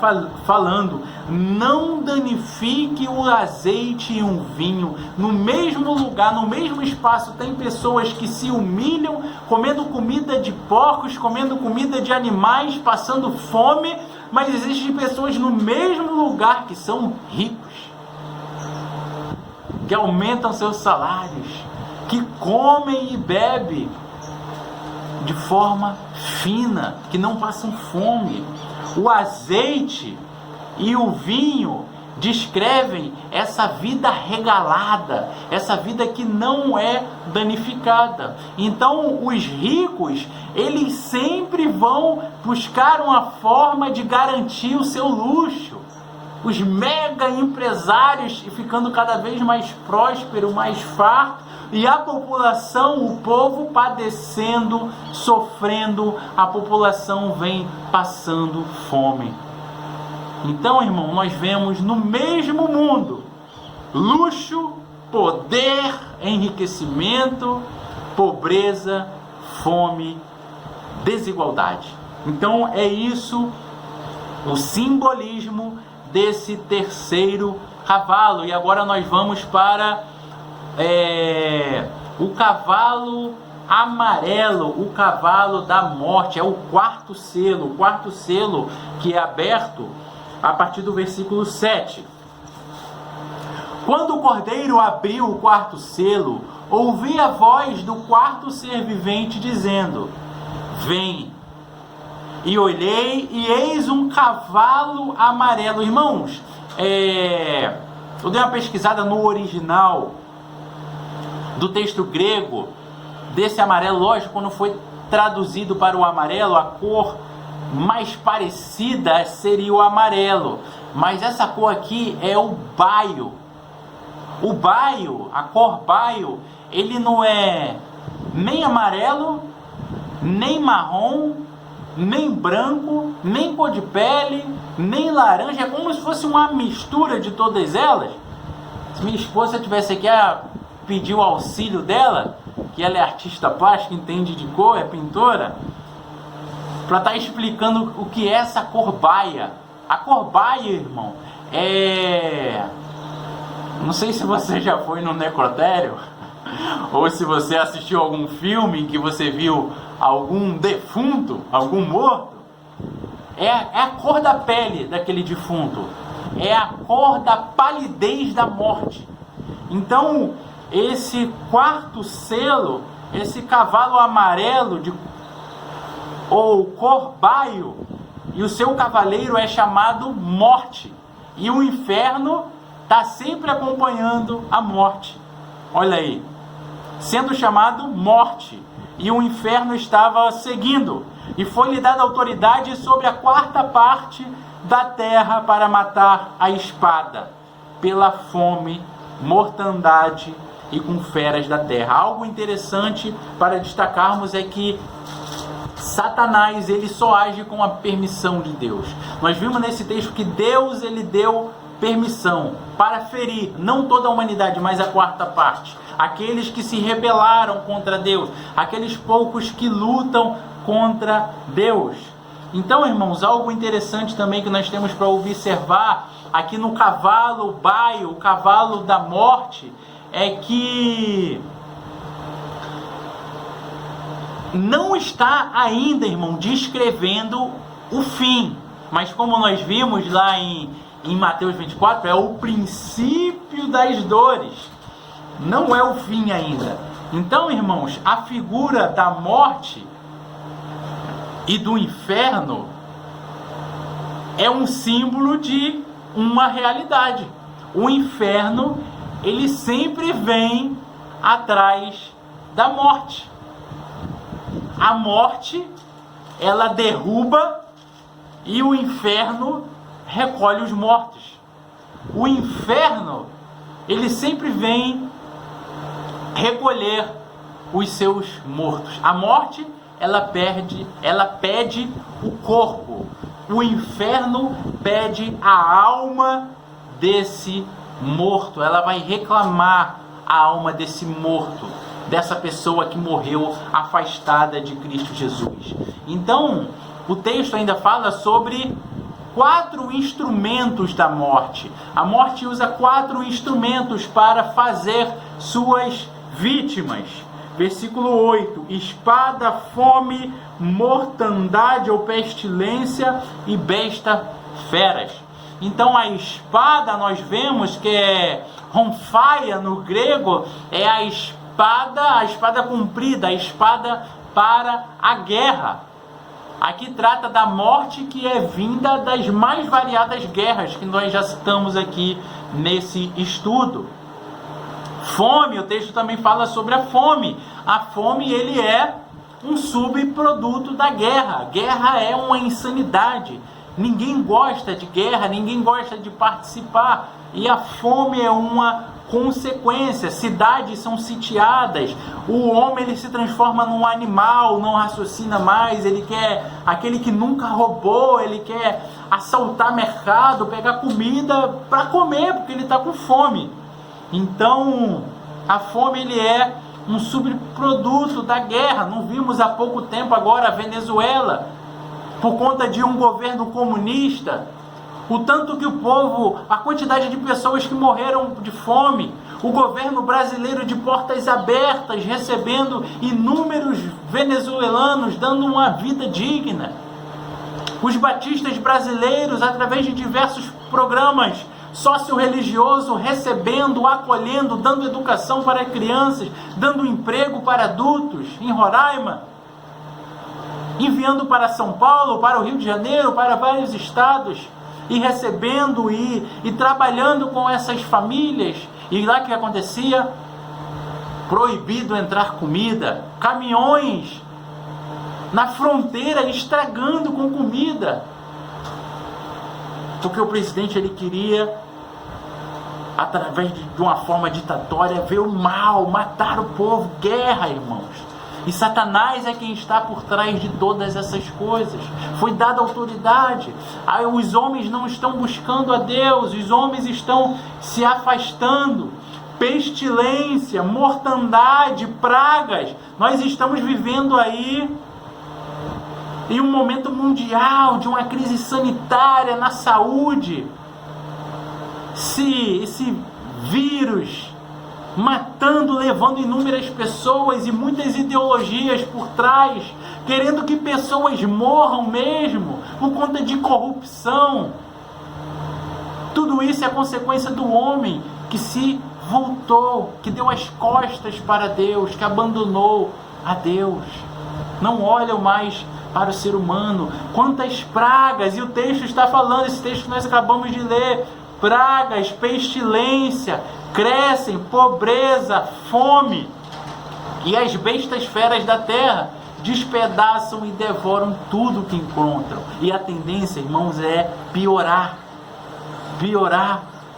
falando. Não danifique o azeite e o vinho. No mesmo lugar, no mesmo espaço, tem pessoas que se humilham, comendo comida de porcos, comendo comida de animais, passando fome, mas existem pessoas no mesmo lugar que são ricos, que aumentam seus salários, que comem e bebem de forma fina, que não passam fome. O azeite e o vinho descrevem essa vida regalada, essa vida que não é danificada. Então, os ricos, eles sempre vão buscar uma forma de garantir o seu luxo. Os mega empresários ficando cada vez mais prósperos, mais fartos, e a população, o povo padecendo, sofrendo, a população vem passando fome. Então, irmão, nós vemos no mesmo mundo luxo, poder, enriquecimento, pobreza, fome, desigualdade. Então é isso o simbolismo desse terceiro cavalo. E agora nós vamos para o cavalo amarelo, o cavalo da morte. É o quarto selo que é aberto a partir do versículo 7. Quando o cordeiro abriu o quarto selo, ouvi a voz do quarto ser vivente dizendo: vem. E olhei, e eis um cavalo amarelo. Irmãos, eu dei uma pesquisada no original do texto grego desse amarelo. Lógico, quando foi traduzido para o amarelo, a cor mais parecida seria o amarelo, mas essa cor aqui é o baio. O baio, a cor baio, ele não é nem amarelo, nem marrom, nem branco, nem cor de pele, nem laranja. É como se fosse uma mistura de todas elas. Se minha esposa tivesse aqui a pedir o auxílio dela, que ela é artista plástica, entende de cor, é pintora, para estar explicando o que é essa cor baia. A cor baia, irmão, não sei se você já foi no necrotério, ou se você assistiu algum filme em que você viu algum defunto, algum morto. É a cor da pele daquele defunto. É a cor da palidez da morte. Então, esse quarto selo, esse cavalo amarelo ou cor baio, e o seu cavaleiro é chamado Morte. E o inferno está sempre acompanhando a morte. Olha aí, sendo chamado Morte, e o inferno estava seguindo, e foi-lhe dada autoridade sobre a quarta parte da terra para matar a espada, pela fome, mortandade e com feras da terra. Algo interessante para destacarmos é que Satanás, ele só age com a permissão de Deus. Nós vimos nesse texto que Deus, ele deu permissão para ferir, não toda a humanidade, mas a quarta parte. Aqueles que se rebelaram contra Deus, aqueles poucos que lutam contra Deus. Então, irmãos, algo interessante também que nós temos para observar aqui no cavalo baio, o cavalo da morte, é que não está ainda, irmão, descrevendo o fim, mas como nós vimos lá em Mateus 24, é o princípio das dores, não é o fim ainda. Então, irmãos, a figura da morte e do inferno é um símbolo de uma realidade. O inferno, ele sempre vem atrás da morte. A morte, ela derruba, e o inferno recolhe os mortos. O inferno, ele sempre vem recolher os seus mortos. A morte, ela pede o corpo. O inferno pede a alma desse morto. Ela vai reclamar a alma desse morto, dessa pessoa que morreu afastada de Cristo Jesus. Então, o texto ainda fala sobre 4 instrumentos da morte. A morte usa 4 instrumentos para fazer suas vítimas. Versículo 8: espada, fome, mortandade ou pestilência e besta feras. Então a espada, nós vemos que é ronfaia no grego, é a espada comprida, a espada para a guerra. Aqui trata da morte que é vinda das mais variadas guerras que nós já citamos aqui nesse estudo. Fome, o texto também fala sobre a fome. A fome, ele é um subproduto da guerra. Guerra é uma insanidade. Ninguém gosta de guerra, ninguém gosta de participar. E a fome é uma consequência. Cidades são sitiadas. O homem, ele se transforma num animal, não raciocina mais. Ele quer, aquele que nunca roubou, ele quer assaltar mercado, pegar comida para comer, porque ele está com fome. Então, a fome, ele é um subproduto da guerra. Não vimos há pouco tempo agora a Venezuela, por conta de um governo comunista, o tanto que o povo, a quantidade de pessoas que morreram de fome. O governo brasileiro de portas abertas, recebendo inúmeros venezuelanos, dando uma vida digna. Os batistas brasileiros, através de diversos programas socio-religiosos, recebendo, acolhendo, dando educação para crianças, dando emprego para adultos em Roraima, enviando para São Paulo, para o Rio de Janeiro, para vários estados, e recebendo e trabalhando com essas famílias. E lá o que acontecia? proibido entrar comida, caminhões na fronteira estragando com comida, porque o presidente ele queria, através de uma forma ditatória, ver o mal, matar o povo, guerra, irmãos. E Satanás é quem está por trás de todas essas coisas. Foi dada autoridade. Aí os homens não estão buscando a Deus, os homens estão se afastando. Pestilência, mortandade, pragas. Nós estamos vivendo aí em um momento mundial de uma crise sanitária na saúde. Esse vírus matando, levando inúmeras pessoas e muitas ideologias por trás, querendo que pessoas morram mesmo por conta de corrupção. Tudo isso é consequência do homem que se voltou, que deu as costas para Deus, que abandonou a Deus. Não olham mais para o ser humano. Quantas pragas, e o texto está falando, esse texto que nós acabamos de ler, pragas, pestilência, crescem, pobreza, fome, e as bestas feras da terra despedaçam e devoram tudo que encontram. E a tendência, irmãos, é piorar.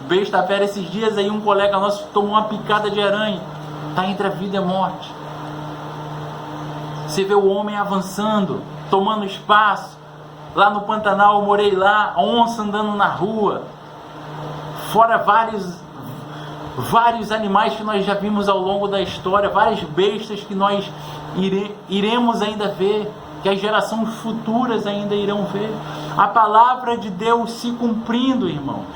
Besta fera, esses dias aí um colega nosso tomou uma picada de aranha, está entre a vida e a morte. Você vê o homem avançando, tomando espaço. Lá no Pantanal eu morei lá, onça andando na rua, fora vários animais que nós já vimos ao longo da história, várias bestas que nós iremos ainda ver, que as gerações futuras ainda irão ver. A palavra de Deus se cumprindo, irmãos.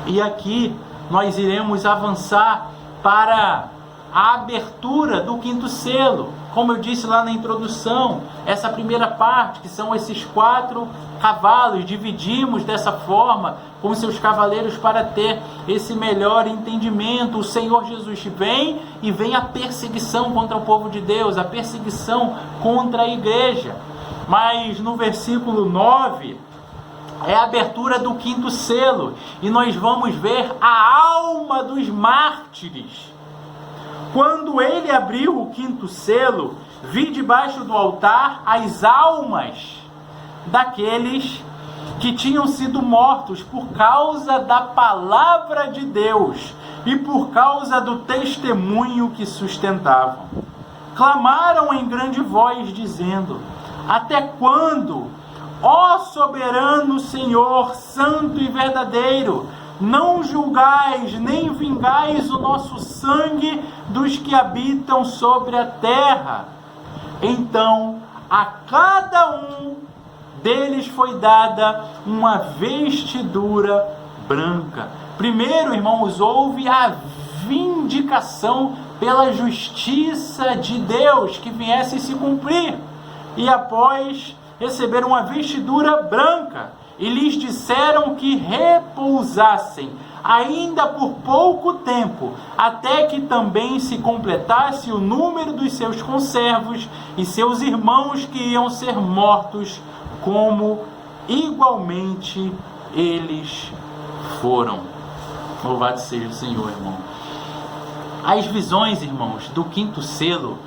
E aqui nós iremos avançar para a abertura do quinto selo. Como eu disse lá na introdução, essa primeira parte, que são esses 4 cavalos, dividimos dessa forma com seus cavaleiros para ter esse melhor entendimento. O Senhor Jesus vem e vem a perseguição contra o povo de Deus, a perseguição contra a igreja. Mas no versículo 9 é a abertura do quinto selo, e nós vamos ver a alma dos mártires. Quando ele abriu o quinto selo, vi debaixo do altar as almas daqueles que tinham sido mortos por causa da palavra de Deus e por causa do testemunho que sustentavam. Clamaram em grande voz, dizendo: até quando, ó soberano Senhor, santo e verdadeiro, não julgais nem vingais o nosso sangue dos que habitam sobre a terra? Então a cada um deles foi dada uma vestidura branca. Primeiro, irmãos, houve a vindicação pela justiça de Deus que viesse se cumprir. E após receberam uma vestidura branca, e lhes disseram que repousassem ainda por pouco tempo, até que também se completasse o número dos seus conservos e seus irmãos que iam ser mortos, como igualmente eles foram. Louvado seja o Senhor, irmão. As visões, irmãos, do quinto selo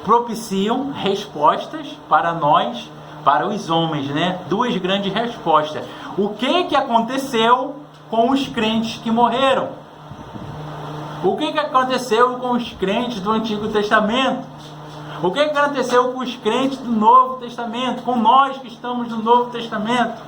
propiciam respostas para nós, para os homens, né? 2 grandes respostas. O que aconteceu com os crentes que morreram? O que aconteceu com os crentes do Antigo Testamento? O que aconteceu com os crentes do Novo Testamento? Com nós que estamos no Novo Testamento?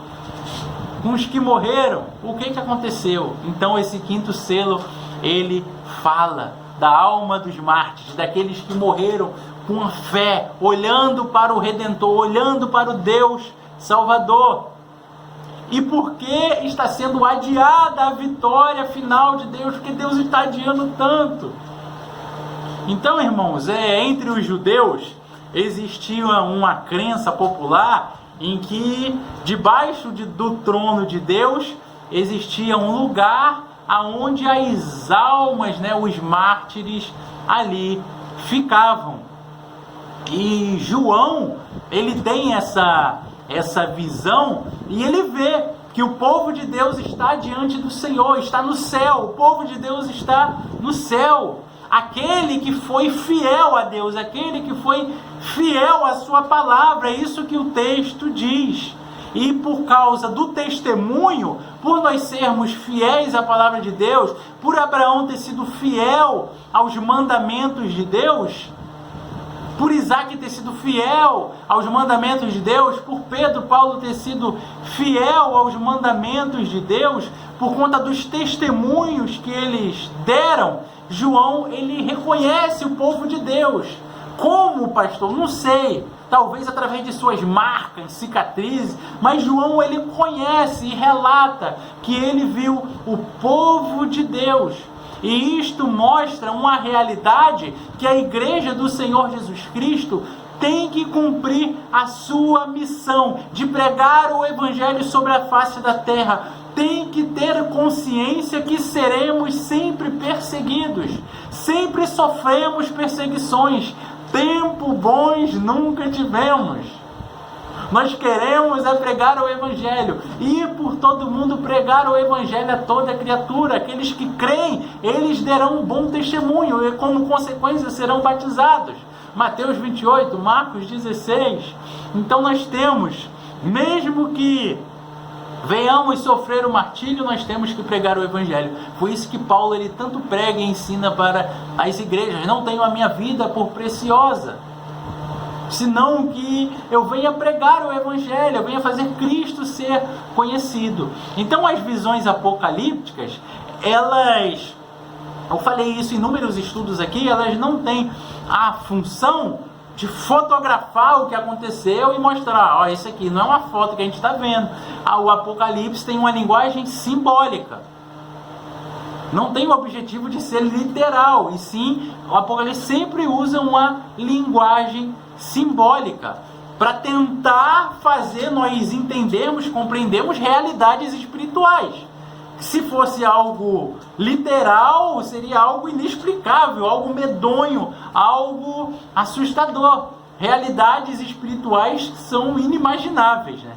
Com os que morreram? O que aconteceu? Então esse quinto selo, ele fala da alma dos mártires, daqueles que morreram com a fé, olhando para o Redentor, olhando para o Deus Salvador. E por que está sendo adiada a vitória final de Deus? Porque Deus está adiando tanto. Então, irmãos, entre os judeus existia uma crença popular em que debaixo do trono de Deus existia um lugar aonde as almas, os mártires ali ficavam. E João, ele tem essa visão, e ele vê que o povo de Deus está diante do Senhor, está no céu. O povo de Deus está no céu. Aquele que foi fiel a Deus, aquele que foi fiel à sua palavra, é isso que o texto diz. E por causa do testemunho, por nós sermos fiéis à palavra de Deus, por Abraão ter sido fiel aos mandamentos de Deus, por Isaac ter sido fiel aos mandamentos de Deus, por Pedro, Paulo ter sido fiel aos mandamentos de Deus, por conta dos testemunhos que eles deram, João, ele reconhece o povo de Deus. Como, pastor? Não sei. Talvez através de suas marcas, cicatrizes, mas João, ele conhece e relata que ele viu o povo de Deus. E isto mostra uma realidade que a igreja do Senhor Jesus Cristo tem que cumprir a sua missão de pregar o evangelho sobre a face da terra. Tem que ter consciência que seremos sempre perseguidos, sempre sofremos perseguições. Tempo bons nunca tivemos. Nós queremos é pregar o evangelho, ir por todo mundo pregar o evangelho a toda criatura. Aqueles que creem, eles derão um bom testemunho e como consequência serão batizados. Mateus 28, Marcos 16. Então nós temos, mesmo que venhamos sofrer o martírio, nós temos que pregar o evangelho. Foi isso que Paulo ele tanto prega e ensina para as igrejas. Não tenho a minha vida por preciosa, senão que eu venha pregar o evangelho, eu venha fazer Cristo ser conhecido. Então as visões apocalípticas, elas, eu falei isso em inúmeros estudos aqui, elas não têm a função de fotografar o que aconteceu e mostrar, ó, isso aqui não é uma foto que a gente está vendo. O Apocalipse tem uma linguagem simbólica. Não tem o objetivo de ser literal, e sim, o Apocalipse sempre usa uma linguagem simbólica para tentar fazer nós entendermos, compreendermos realidades espirituais. Se fosse algo literal, seria algo inexplicável, algo medonho, algo assustador. Realidades espirituais são inimagináveis, né?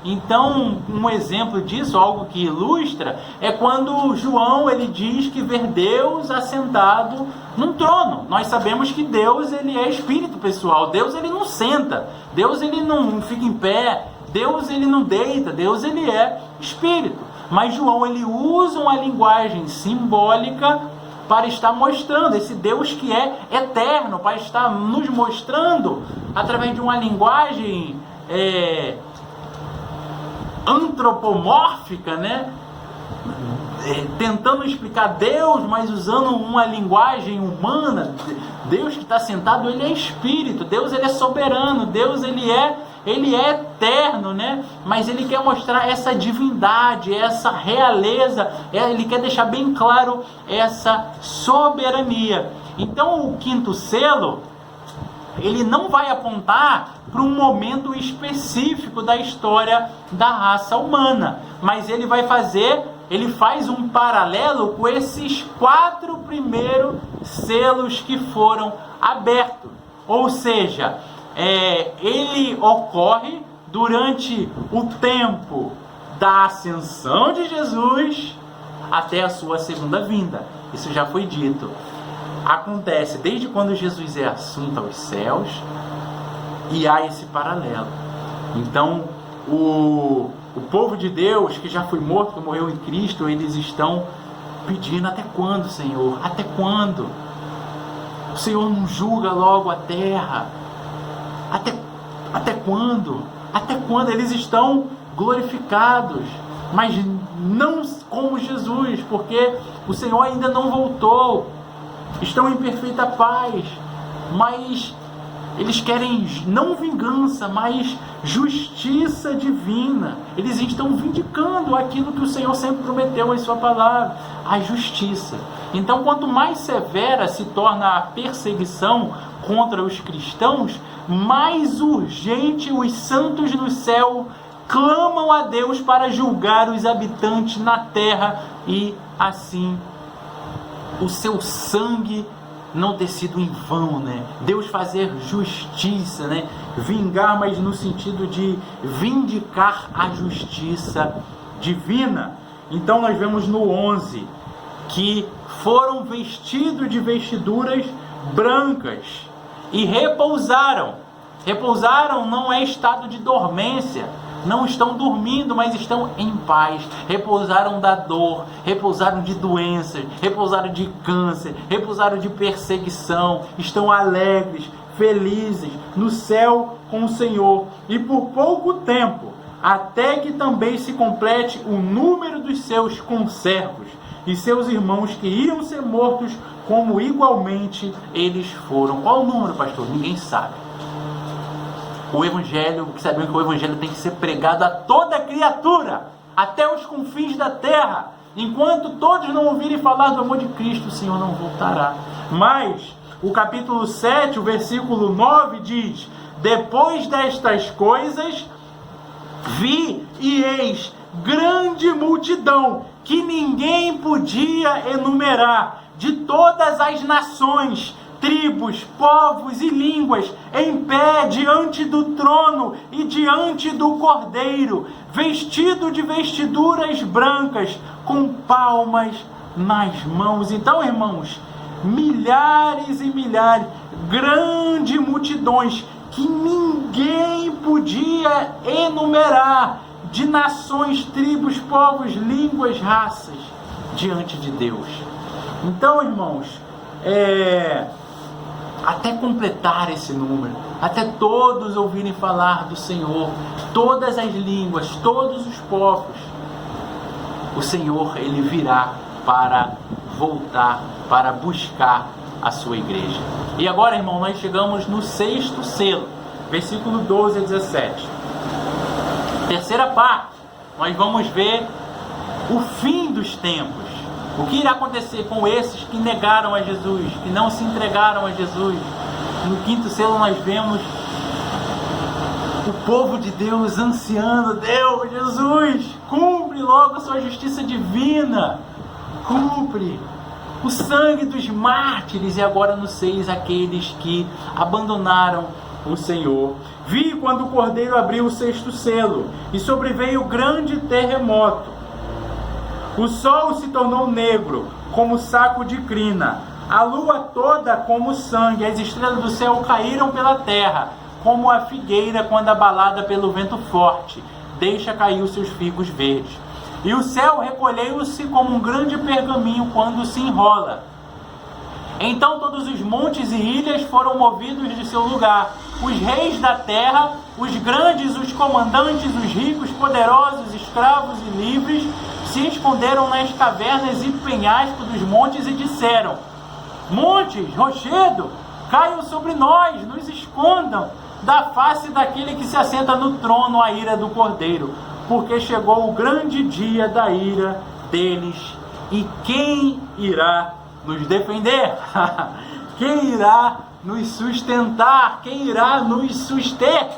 Então, um exemplo disso, algo que ilustra, é quando João ele diz que vê Deus assentado num trono. Nós sabemos que Deus ele é espírito, pessoal. Deus ele não senta, Deus ele não fica em pé, Deus ele não deita, Deus ele é espírito. Mas João ele usa uma linguagem simbólica para estar mostrando esse Deus que é eterno, para estar nos mostrando através de uma linguagem antropomórfica, né? Tentando explicar Deus, mas usando uma linguagem humana. Deus que está sentado, ele é espírito, Deus ele é soberano, Deus ele é eterno, né? Mas ele quer mostrar essa divindade, essa realeza, ele quer deixar bem claro essa soberania. Então o quinto selo, ele não vai apontar para um momento específico da história da raça humana, mas ele faz um paralelo com esses 4 primeiros selos que foram abertos. Ou seja, ele ocorre durante o tempo da ascensão de Jesus até a sua segunda vinda. Isso já foi dito. Acontece desde quando Jesus é assunto aos céus, e há esse paralelo. Então, o povo de Deus que já foi morto, que morreu em Cristo, eles estão pedindo: até quando, Senhor? Até quando? O Senhor não julga logo a terra? Até quando? Até quando? Eles estão glorificados, mas não como Jesus, porque o Senhor ainda não voltou. Estão em perfeita paz, mas eles querem não vingança, mas justiça divina. Eles estão vindicando aquilo que o Senhor sempre prometeu em sua palavra, a justiça. Então, quanto mais severa se torna a perseguição contra os cristãos, mais urgente os santos no céu clamam a Deus para julgar os habitantes na terra e assim o seu sangue não ter sido em vão, né? Deus fazer justiça, né? Vingar, mas no sentido de vindicar a justiça divina. Então nós vemos no 11 que foram vestidos de vestiduras brancas e repousaram. Repousaram não é estado de dormência, não estão dormindo, mas estão em paz. Repousaram da dor, repousaram de doenças, repousaram de câncer, repousaram de perseguição, estão alegres, felizes, no céu com o Senhor. E por pouco tempo, até que também se complete o número dos seus conservos e seus irmãos que iam ser mortos, como igualmente eles foram. Qual o número, pastor? Ninguém sabe. O Evangelho, porque sabemos que o Evangelho tem que ser pregado a toda criatura, até os confins da terra. Enquanto todos não ouvirem falar do amor de Cristo, o Senhor não voltará. Mas o capítulo 7, o versículo 9 diz: depois destas coisas, vi e eis grande multidão, que ninguém podia enumerar, de todas as nações, tribos, povos e línguas, em pé diante do trono e diante do Cordeiro, vestido de vestiduras brancas, com palmas nas mãos. Então, irmãos, milhares e milhares, grandes multidões, que ninguém podia enumerar, de nações, tribos, povos, línguas, raças, diante de Deus. Então, irmãos, até completar esse número, até todos ouvirem falar do Senhor, todas as línguas, todos os povos, o Senhor, Ele virá para voltar, para buscar a sua igreja. E agora, irmão, nós chegamos no 6º selo, versículo 12 a 17. Terceira parte, nós vamos ver o fim dos tempos. O que irá acontecer com esses que negaram a Jesus, que não se entregaram a Jesus? No 5º selo nós vemos o povo de Deus ansiando: Deus, Jesus, cumpre logo a sua justiça divina, cumpre o sangue dos mártires. E agora no 6, aqueles que abandonaram o Senhor. Vi quando o Cordeiro abriu o 6º selo, e sobreveio grande terremoto. O sol se tornou negro, como saco de crina, a lua toda como sangue, as estrelas do céu caíram pela terra, como a figueira quando abalada pelo vento forte deixa cair os seus figos verdes. E o céu recolheu-se como um grande pergaminho quando se enrola. Então todos os montes e ilhas foram movidos de seu lugar. Os reis da terra, os grandes, os comandantes, os ricos, poderosos, escravos e livres, se esconderam nas cavernas e penhascos dos montes e disseram: montes, rochedo, caiam sobre nós, nos escondam da face daquele que se assenta no trono, a ira do Cordeiro, porque chegou o grande dia da ira deles. E quem irá nos defender? Quem irá nos sustentar? Quem irá nos suster?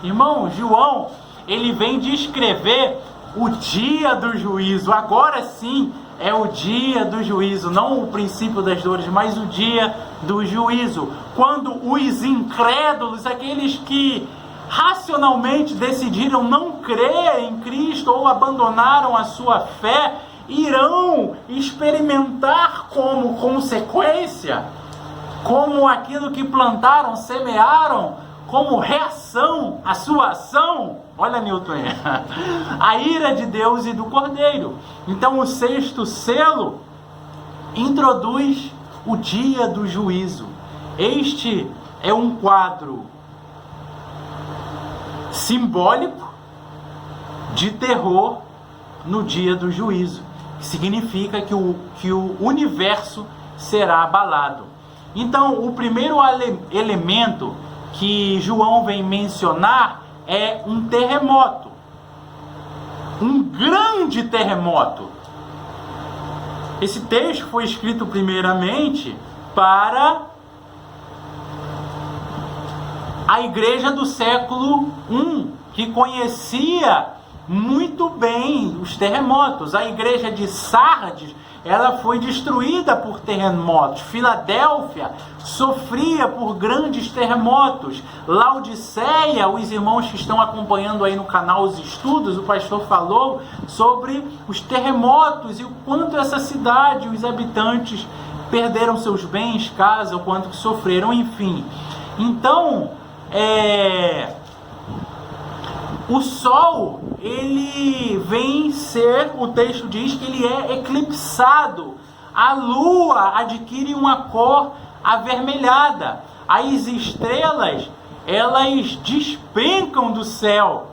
Irmão, João, ele vem descrever o dia do juízo. Agora sim é o dia do juízo, não o princípio das dores, mas o dia do juízo, quando os incrédulos, aqueles que racionalmente decidiram não crer em Cristo ou abandonaram a sua fé, irão experimentar como consequência, como aquilo que plantaram, semearam, como reação à sua ação. Olha, Newton, a ira de Deus e do Cordeiro. Então o 6º selo introduz o dia do juízo. Este é um quadro simbólico de terror no dia do juízo, que significa que o universo será abalado. Então, o primeiro elemento que João vem mencionar é um terremoto, um grande terremoto. Esse texto foi escrito primeiramente para a igreja do século I, que conhecia muito bem os terremotos. A igreja de Sardes ela foi destruída por terremotos. Filadélfia sofria por grandes terremotos. Laodiceia, os irmãos que estão acompanhando aí no canal os estudos, o pastor falou sobre os terremotos e o quanto essa cidade, os habitantes perderam seus bens, casa, o quanto que sofreram, enfim. Então, o sol, ele vem ser, o texto diz que ele é eclipsado. A lua adquire uma cor avermelhada. As estrelas, elas despencam do céu.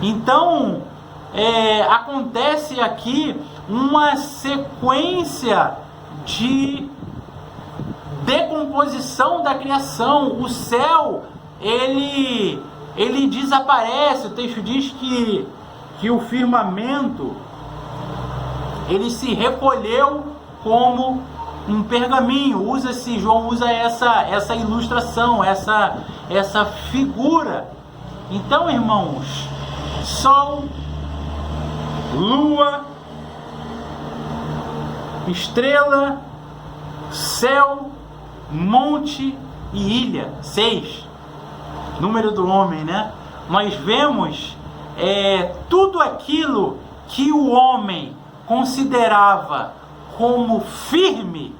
Então, acontece aqui uma sequência de decomposição da criação. O céu, ele desaparece. O texto diz que o firmamento, ele se recolheu como um pergaminho. João usa essa ilustração, essa figura. Então, irmãos, sol, lua, estrela, céu, monte e ilha. 6. Número do homem, né? Nós vemos tudo aquilo que o homem considerava como firme,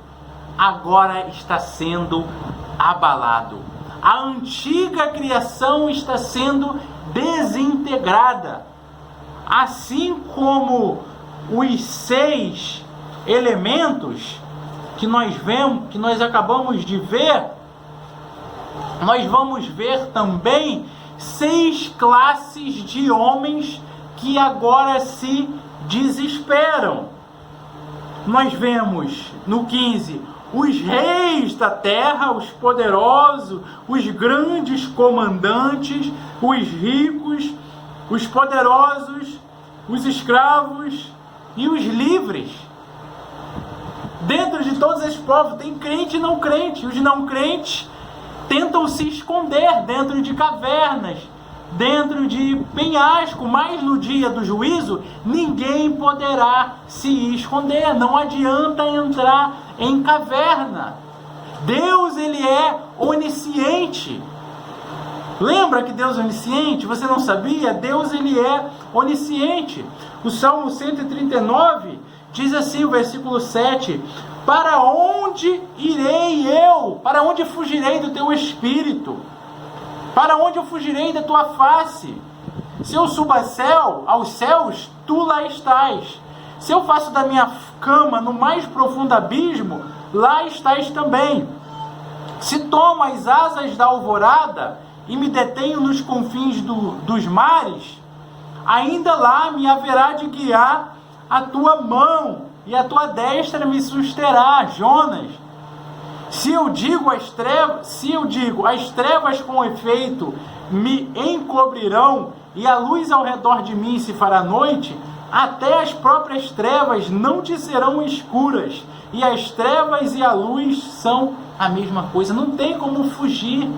agora está sendo abalado. A antiga criação está sendo desintegrada. Assim como os 6 elementos que nós vemos, que nós acabamos de ver, nós vamos ver também 6 classes de homens que agora se desesperam. Nós vemos no 15 os reis da terra, os poderosos, os grandes comandantes, os ricos, os poderosos, os escravos e os livres. Dentro de todos esses povos tem crente e não crente. Os não crentes tentam se esconder dentro de cavernas, dentro de penhasco, mas no dia do juízo ninguém poderá se esconder. Não adianta entrar em caverna. Deus, ele é onisciente. Lembra que Deus é onisciente? Você não sabia? Deus, ele é onisciente. O Salmo 139 diz assim, o versículo 7: para onde irei eu? Para onde fugirei do teu espírito? Para onde eu fugirei da tua face? Se eu subo aos céus, tu lá estás. Se eu faço da minha cama no mais profundo abismo, lá estás também. Se tomo as asas da alvorada e me detenho nos confins dos mares, ainda lá me haverá de guiar a tua mão, e a tua destra me susterá. Jonas. Se eu digo as trevas com efeito me encobrirão, e a luz ao redor de mim se fará noite, até as próprias trevas não te serão escuras, e as trevas e a luz são a mesma coisa. Não tem como fugir.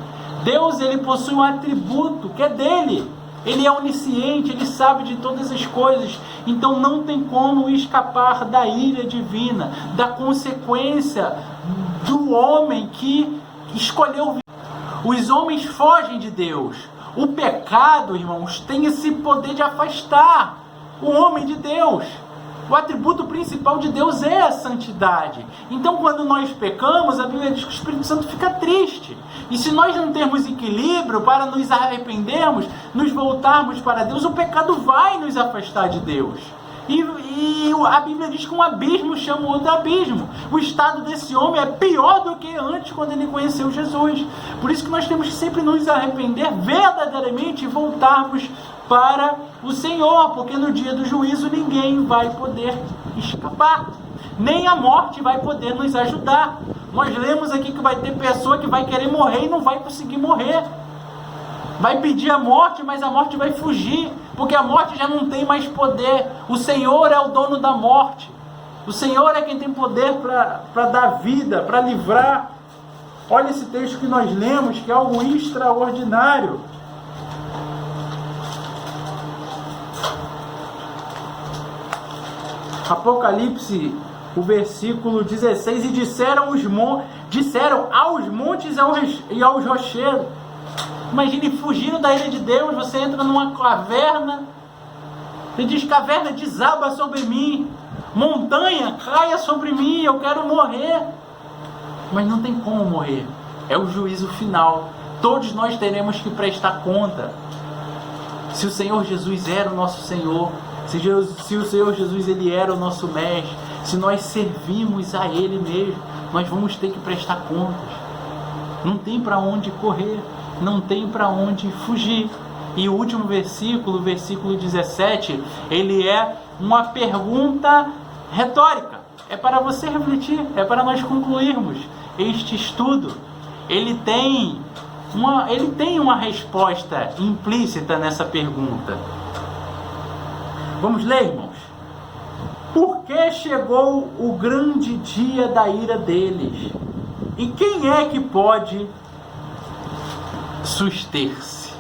Deus, ele possui um atributo que é dele. Ele é onisciente, ele sabe de todas as coisas. Então não tem como escapar da ira divina, da consequência do homem que escolheu. Os homens fogem de Deus. O pecado, irmãos, tem esse poder de afastar o homem de Deus. O atributo principal de Deus é a santidade. Então, quando nós pecamos, a Bíblia diz que o Espírito Santo fica triste. E se nós não termos equilíbrio para nos arrependermos, nos voltarmos para Deus, o pecado vai nos afastar de Deus. E a Bíblia diz que um abismo chama o outro abismo. O estado desse homem é pior do que antes, quando ele conheceu Jesus. Por isso que nós temos que sempre nos arrepender verdadeiramente e voltarmos para o Senhor, porque no dia do juízo ninguém vai poder escapar, nem a morte vai poder nos ajudar. Nós lemos aqui que vai ter pessoa que vai querer morrer e não vai conseguir morrer. Vai pedir a morte, mas a morte vai fugir, porque a morte já não tem mais poder. O Senhor é o dono da morte. O Senhor é quem tem poder para dar vida, para livrar. Olha esse texto que nós lemos, que é algo extraordinário. Apocalipse, o versículo 16, e disseram aos montes e aos rochedos. Imagine fugindo da ira de Deus, você entra numa caverna, ele diz: caverna, desaba sobre mim, montanha, caia sobre mim, eu quero morrer. Mas não tem como morrer, é o juízo final, todos nós teremos que prestar conta. Se o Senhor Jesus era o nosso Senhor, se o Senhor Jesus ele era o nosso mestre, se nós servimos a Ele mesmo, nós vamos ter que prestar contas. Não tem para onde correr, não tem para onde fugir. E o último versículo, o versículo 17, ele é uma pergunta retórica. É para você refletir, é para nós concluirmos este estudo. Ele tem uma resposta implícita nessa pergunta. Vamos ler, irmãos? Por que chegou o grande dia da ira deles? E quem é que pode suster-se?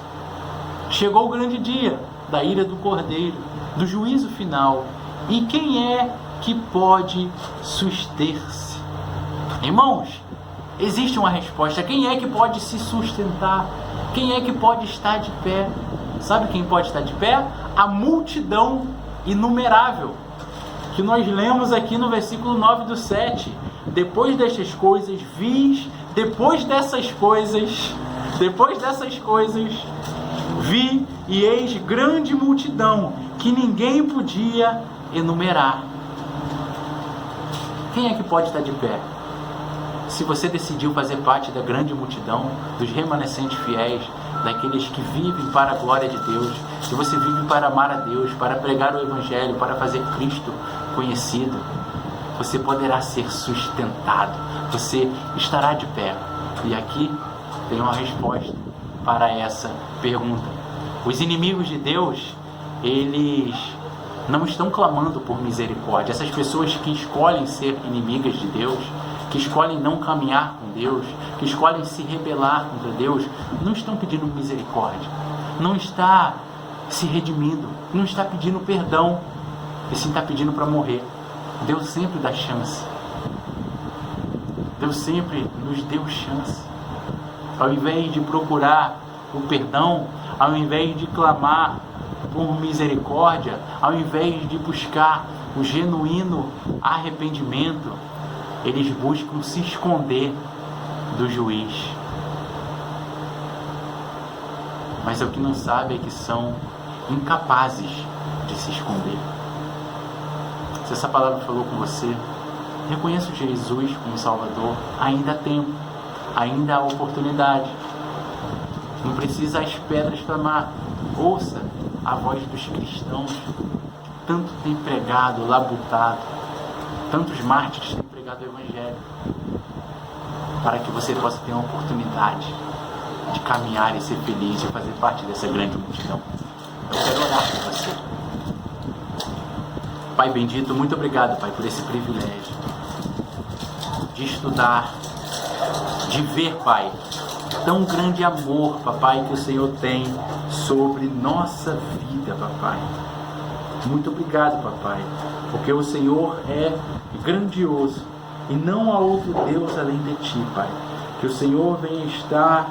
Chegou o grande dia da ira do Cordeiro, do juízo final. E quem é que pode suster-se? Irmãos, existe uma resposta. Quem é que pode se sustentar? Quem é que pode estar de pé? Sabe quem pode estar de pé? A multidão inumerável, que nós lemos aqui no versículo 9 do 7. Depois dessas coisas, vi e eis grande multidão, que ninguém podia enumerar. Quem é que pode estar de pé? Se você decidiu fazer parte da grande multidão, dos remanescentes fiéis, daqueles que vivem para a glória de Deus, se você vive para amar a Deus, para pregar o Evangelho, para fazer Cristo conhecido, você poderá ser sustentado, você estará de pé. E aqui tem uma resposta para essa pergunta. Os inimigos de Deus, eles não estão clamando por misericórdia. Essas pessoas que escolhem ser inimigas de Deus, que escolhem não caminhar com Deus, que escolhem se rebelar contra Deus, não estão pedindo misericórdia, não está se redimindo, não está pedindo perdão, e sim está pedindo para morrer. Deus sempre dá chance. Deus sempre nos deu chance. Ao invés de procurar o perdão, ao invés de clamar por misericórdia, ao invés de buscar o genuíno arrependimento, eles buscam se esconder do juiz. Mas o que não sabe é que são incapazes de se esconder. Se essa palavra falou com você, reconheça Jesus como Salvador. Ainda há tempo, ainda há oportunidade. Não precisa as pedras clamar. Ouça a voz dos cristãos que tanto têm pregado, labutado, tantos mártires têm pregado o Evangelho, para que você possa ter uma oportunidade de caminhar e ser feliz e fazer parte dessa grande multidão. Eu quero orar por você. Pai bendito, muito obrigado, Pai, por esse privilégio de estudar, de ver, Pai, tão grande amor, Papai, que o Senhor tem sobre nossa vida, Papai. Muito obrigado, Papai, porque o Senhor é grandioso e não há outro Deus além de Ti, Pai. Que o Senhor venha estar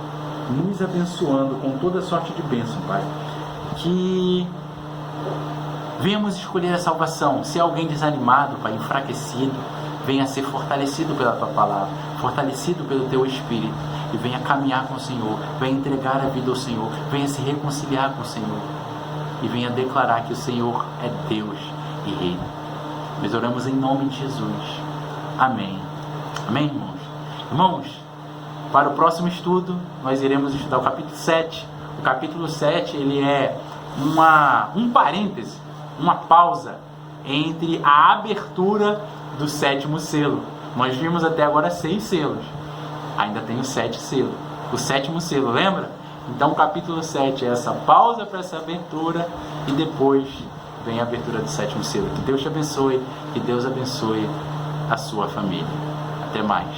nos abençoando com toda sorte de bênção, Pai. Que venhamos escolher a salvação. Se alguém desanimado, Pai, enfraquecido, venha ser fortalecido pela Tua palavra, fortalecido pelo Teu Espírito, e venha caminhar com o Senhor, venha entregar a vida ao Senhor, venha se reconciliar com o Senhor, e venha declarar que o Senhor é Deus e Rei. Nós oramos em nome de Jesus. Amém. Amém, irmãos? Irmãos, para o próximo estudo, nós iremos estudar o capítulo 7. O capítulo 7, ele é um parêntese, uma pausa entre a abertura do 7º selo. Nós vimos até agora 6 selos. Ainda tem o 7 selo. O 7º selo, lembra? Então o capítulo 7 é essa pausa para essa abertura e depois vem a abertura do 7º selo. Que Deus te abençoe, que Deus abençoe a sua família. Até mais.